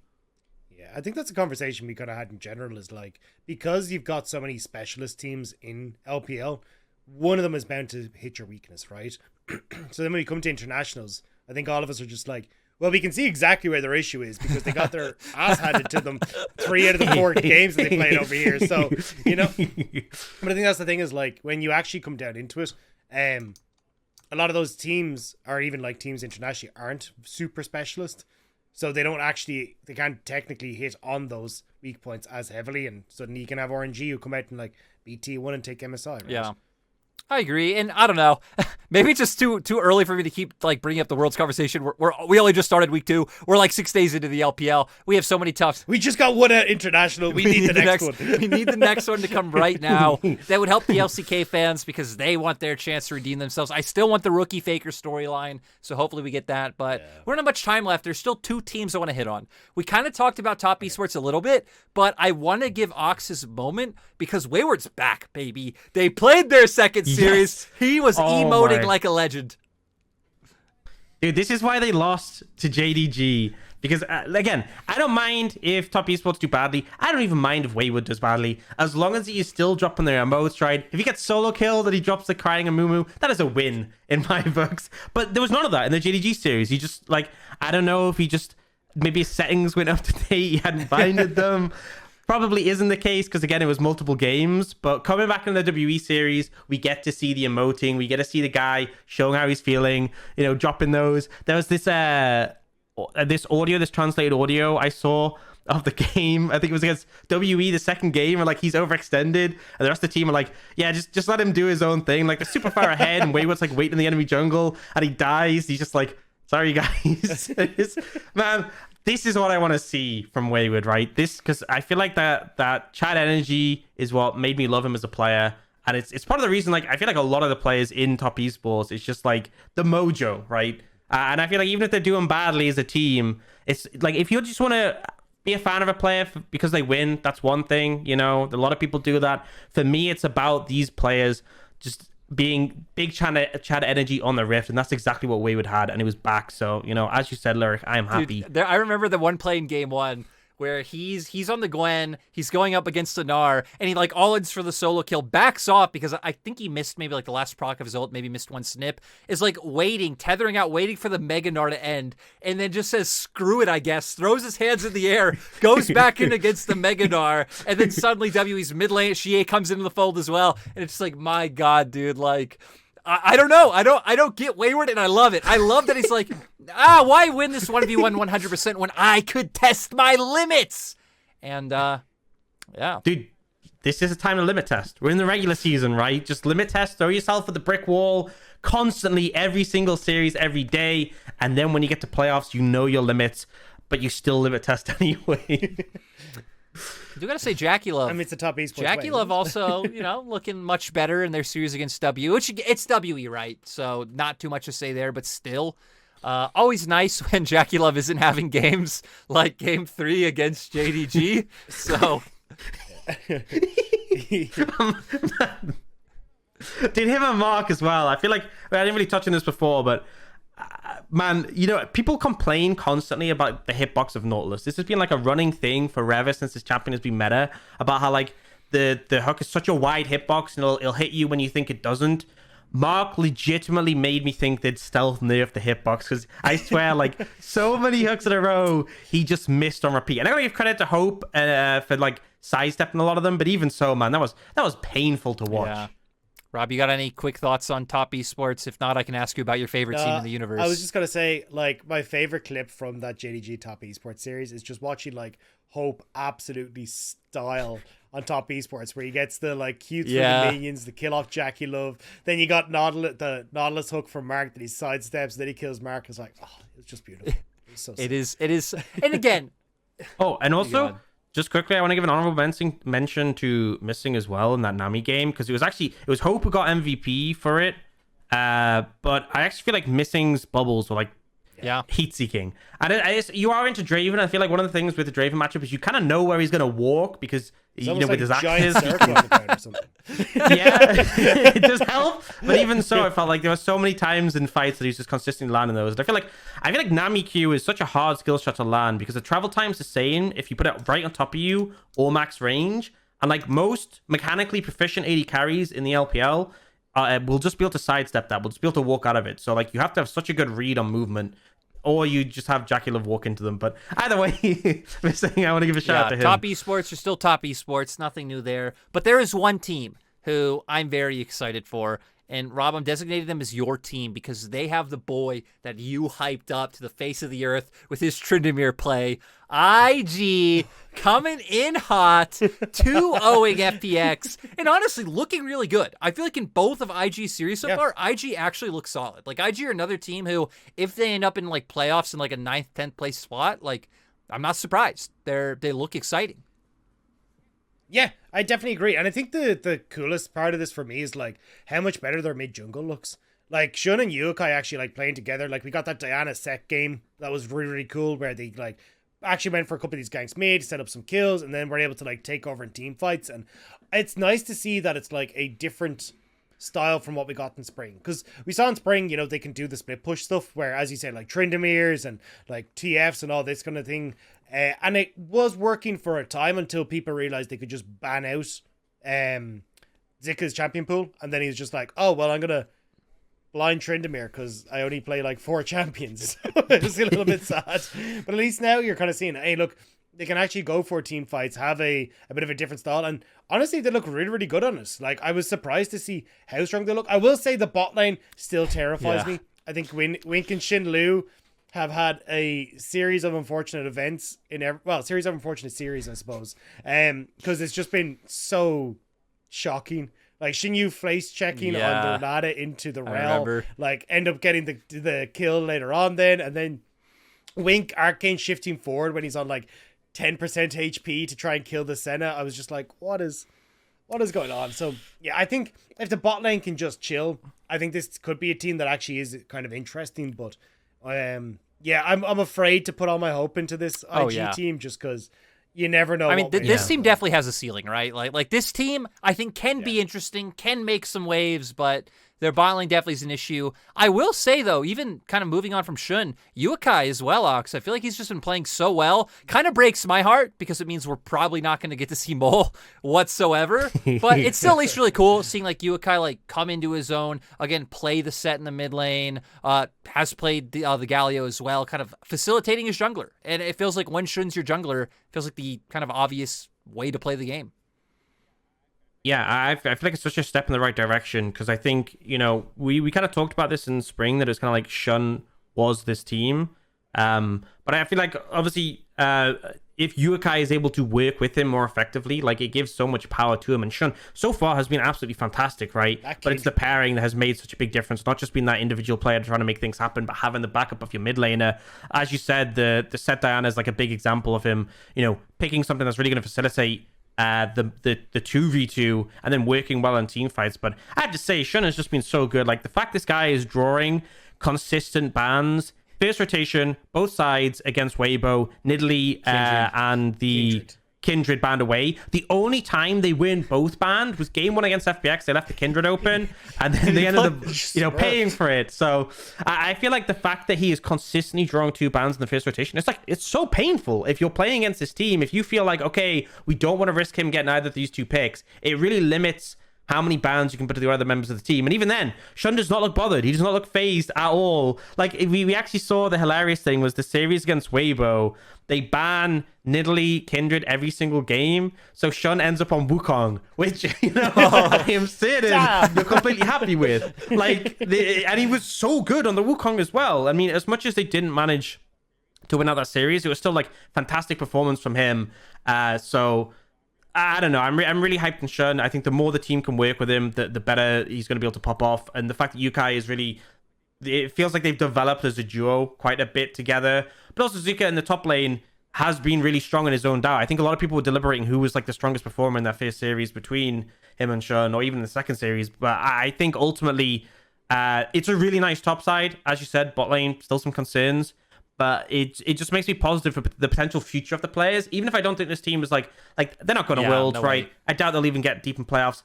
Yeah, I think that's a conversation we could have had in general, is like, because you've got so many specialist teams in LPL, one of them is bound to hit your weakness, right? So then when we come to internationals, I think all of us are just like, well, we can see exactly where their issue is because they got their ass handed to them 3 out of the 4 games that they played over here. So, But I think that's the thing, is like, when you actually come down into it, a lot of those teams, or even like teams internationally, aren't super specialist. So they can't technically hit on those weak points as heavily. And suddenly you can have RNG who come out and like beat T1 and take MSI, right? Yeah. I agree, and I don't know. Maybe it's just too early for me to keep like bringing up the Worlds conversation. We only just started week 2. We're like 6 days into the LPL. We have so many toughs. We just got one at international. We need the next one. We need the next one to come right now. That would help the LCK fans because they want their chance to redeem themselves. I still want the rookie faker storyline, so hopefully we get that. But we don't have much time left. There's still 2 teams I want to hit on. We kind of talked about Top Esports a little bit, but I want to give Ox his moment because Wayward's back, baby. They played their second series. He was emoting like a legend. Dude, this is why they lost to JDG. Because, again, I don't mind if top esports do badly. I don't even mind if Wayward does badly. As long as he is still dropping their emotes, right? If he gets solo killed and he drops the crying and moo that is a win in my books. But there was none of that in the JDG series. He just, like, I don't know if he just, maybe his settings went up to date. He hadn't binded them. Probably isn't the case because, again, it was multiple games. But coming back in the WE series, we get to see the emoting. We get to see the guy showing how he's feeling, you know, dropping those. There was this this translated audio I saw of the game. I think it was against WE, the second game, where like he's overextended and the rest of the team are like, yeah, just let him do his own thing. Like they're super far ahead and Wayward's like waiting in the enemy jungle and he dies. He's just like, sorry guys. Man, this is what I want to see from Wayward, right? This, because I feel like that chat energy is what made me love him as a player. And it's part of the reason, like, I feel like a lot of the players in top esports, it's just like the mojo, right? And I feel like even if they're doing badly as a team, it's like if you just want to be a fan of a player because they win, that's one thing. You know, a lot of people do that. For me, it's about these players just being big chat energy on the Rift, and that's exactly what Wayward had, and it was back. So, you know, as you said, Lyric, I am happy. Dude, I remember the one play in game one where he's on the Gwen, he's going up against the Gnar, and he like all-ins for the solo kill, backs off because I think he missed maybe like the last proc of his ult, maybe missed one snip, is like tethering out, waiting for the Mega Gnar to end, and then just says, screw it, I guess, throws his hands in the air, goes back in against the Mega Gnar, and then suddenly WE's mid lane, Xie comes into the fold as well, and it's just like, my God, dude, like... I don't know. I don't get Wayward, and I love it. I love that he's like, why win this 1v1 100% when I could test my limits? And, yeah. Dude, this is a time to limit test. We're in the regular season, right? Just limit test, throw yourself at the brick wall constantly, every single series, every day. And then when you get to playoffs, you know your limits, but you still limit test anyway. I do gotta say, Jackie Love. I mean, it's a top esports. Jackie Love also, you know, looking much better in their series against W, which it's WE, right? So not too much to say there, but still, always nice when Jackie Love isn't having games like Game 3 against JDG. So, Dude, him and Mark as well. I feel like I didn't really touch on this before, but. Man, you know, people complain constantly about the hitbox of Nautilus. This has been like a running thing forever since this champion has been meta, about how like the hook is such a wide hitbox and it'll hit you when you think it doesn't. Mark legitimately made me think they'd stealth nerf the hitbox, because I swear, like, so many hooks in a row he just missed on repeat. And I gotta give credit to Hope for like sidestepping a lot of them, but even so, man, that was painful to watch. yeah. Rob, you got any quick thoughts on top esports? If not, I can ask you about your favorite team in the universe. I was just gonna say, like, my favorite clip from that JDG top esports series is just watching like Hope absolutely style on top esports, where he gets the like cute little minions, the kill off Jackie Love. Then you got the Nautilus hook from Mark that he sidesteps, then he kills Mark. It's like, oh, it's just beautiful. It's so it is, and again. Oh, and also. Just quickly, I want to give an honorable mention to Missing as well in that Nami game, because it was Hope who got MVP for it, but I actually feel like Missing's bubbles were like heat-seeking. And you are into Draven. I feel like one of the things with the Draven matchup is you kind of know where he's going to walk, because you know, with his axes. Yeah, it does help. But even so, I felt like there were so many times in fights that he's just consistently landing those. And I feel like Nami Q is such a hard skill shot to land, because the travel time's the same if you put it right on top of you or max range. And like most mechanically proficient AD carries in the LPL, we'll just be able to sidestep that. We'll just be able to walk out of it. So like you have to have such a good read on movement, or you just have Jackie Love walk into them. But either way, Missing, I want to give a shout out to him. Top esports are still top esports. Nothing new there. But there is one team who I'm very excited for. And Rob, I'm designating them as your team because they have the boy that you hyped up to the face of the earth with his Tryndamere play. IG coming in hot, 2-0ing FPX, and honestly looking really good. I feel like in both of IG's series so far, IG actually looks solid. Like IG are another team who, if they end up in like playoffs in like a 9th, 10th place spot, like I'm not surprised. They look exciting. Yeah, I definitely agree. And I think the coolest part of this for me is like how much better their mid jungle looks. Like Shun and Yukai actually like playing together. Like we got that Diana Sec game that was really, really cool, where they like actually went for a couple of these ganks mid, set up some kills, and then were able to like take over in team fights. And it's nice to see that it's like a different style from what we got in spring. Because we saw in spring, they can do the split push stuff where, as you say, like Trindamirs and like TFs and all this kind of thing. And it was working for a time until people realized they could just ban out Zika's champion pool. And then he was just like, oh, well, I'm going to blind Trindamir because I only play like 4 champions. It was a little bit sad. But at least now you're kind of seeing, hey, look, they can actually go for team fights, have a bit of a different style. And honestly, they look really, really good on us. Like, I was surprised to see how strong they look. I will say the bot lane still terrifies me. I think Wink and Xin Lu have had a series of unfortunate events series of unfortunate series, I suppose. Because it's just been so shocking. Like Xin Yu face checking on Donata into the realm, like end up getting the kill later on and then Wink arcane shifting forward when he's on like 10% HP to try and kill the Senna. I was just like, what is going on? So yeah, I think if the bot lane can just chill, I think this could be a team that actually is kind of interesting, but I'm afraid to put all my hope into this IG team just because you never know. I mean, this team definitely has a ceiling, right? Like this team, I think can be interesting, can make some waves, but their bot lane definitely is an issue. I will say, though, even kind of moving on from Shun, Yukai as well, Ox. I feel like he's just been playing so well. Kind of breaks my heart because it means we're probably not going to get to see Mole whatsoever. But it's still at least really cool seeing like Yukai like come into his own, again, play the set in the mid lane, has played the Galio as well, kind of facilitating his jungler. And it feels like when Shun's your jungler, it feels like the kind of obvious way to play the game. Yeah, I feel like it's such a step in the right direction because I think, we kind of talked about this in spring that it's kind of like Shun was this team. But I feel like, obviously, if Yukai is able to work with him more effectively, like it gives so much power to him. And Shun so far has been absolutely fantastic, right? But it's the pairing that has made such a big difference, not just being that individual player trying to make things happen, but having the backup of your mid laner. As you said, the Set Diana is like a big example of him, picking something that's really going to facilitate the 2v2 and then working well in team fights. But I have to say, Shun has just been so good. Like the fact this guy is drawing consistent bans, first rotation, both sides against Weibo, Nidalee, and the Kindred banned away. The only time they weren't both banned was game 1 against FPX. They left the Kindred open and then they ended up, paying for it. So I feel like the fact that he is consistently drawing 2 bans in the first rotation, it's so painful. If you're playing against this team, if you feel like, okay, we don't want to risk him getting either of these 2 picks, it really limits how many bans you can put to the other members of the team. And even then, Shun does not look bothered. He does not look phased at all. Like, we actually saw the hilarious thing was the series against Weibo. They ban Nidalee, Kindred every single game. So Shun ends up on Wukong, which, I am certain you're completely happy with. Like, and he was so good on the Wukong as well. I mean, as much as they didn't manage to win out that series, it was still, like, fantastic performance from him. So I don't know. I'm really hyped on Shun. I think the more the team can work with him, the better he's going to be able to pop off. And the fact that Yukai is really... It feels like they've developed as a duo quite a bit together. But also Zuka in the top lane has been really strong in his own DAO. I think a lot of people were deliberating who was like the strongest performer in that first series between him and Shun, or even the second series. But I think ultimately it's a really nice top side. As you said, bot lane, still some concerns. But it just makes me positive for the potential future of the players. Even if I don't think this team is like they're not going to Worlds, right? Way. I doubt they'll even get deep in playoffs.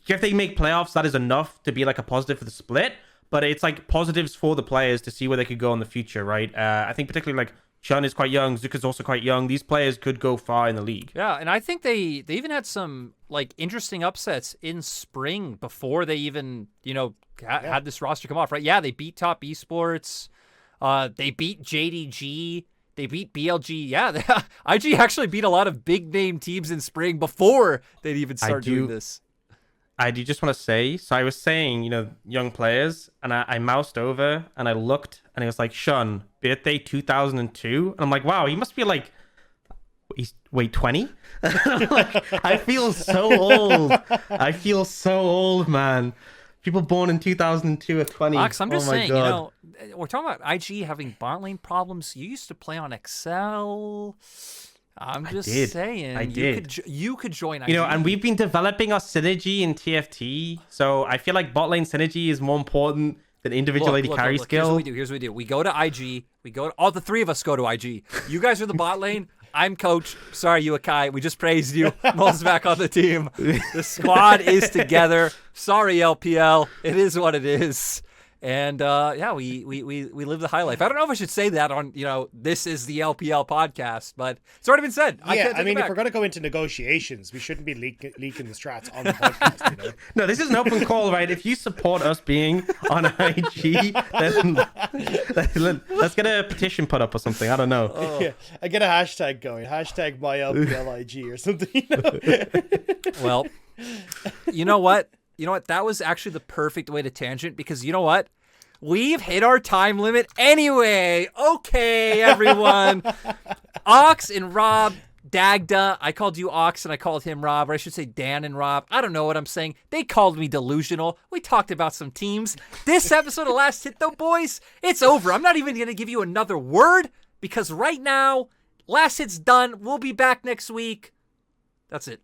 If they make playoffs, that is enough to be like a positive for the split. But it's like positives for the players to see where they could go in the future, right? I think particularly like Shun is quite young, Zuka's also quite young. These players could go far in the league. Yeah, and I think they even had some like interesting upsets in spring before they even, had this roster come off, right? Yeah, they beat Top Esports. They beat JDG. They beat BLG. Yeah, IG actually beat a lot of big name teams in spring before they'd even start doing this. I do just want to say, so I was saying, young players, and I moused over and I looked and it was like, Shun, birthday 2002. And I'm like, wow, he must be like, 20? I feel so old. I feel so old, man. People born in 2002 are 20. Ox, I'm just saying, we're talking about IG having bot lane problems. You used to play on Excel. I'm just saying, you could join IG. And we've been developing our synergy in TFT, so I feel like bot lane synergy is more important than individual AD carry skill. Here's what we do. We go to IG. All the 3 of us go to IG. You guys are the bot lane. I'm coach. Sorry, Yuakai. We just praised you. Mo's back on the team. The squad is together. Sorry, LPL. It is what it is. And we live the high life. I don't know if I should say that on, this is the LPL podcast, but it's already been said. I mean, if we're going to go into negotiations, we shouldn't be leaking the strats on the podcast. No, this is an open call, right? If you support us being on IG, then let's get a petition put up or something. I don't know. Yeah, I get a hashtag going. Hashtag #MyLPLIG or something. Well, you know what? That was actually the perfect way to tangent because you know what? We've hit our time limit anyway. Okay, everyone. Ox and Rob, Dagda. I called you Ox and I called him Rob, or I should say Dan and Rob. I don't know what I'm saying. They called me delusional. We talked about some teams. This episode of Last Hit, though, boys, it's over. I'm not even going to give you another word because right now, Last Hit's done. We'll be back next week. That's it.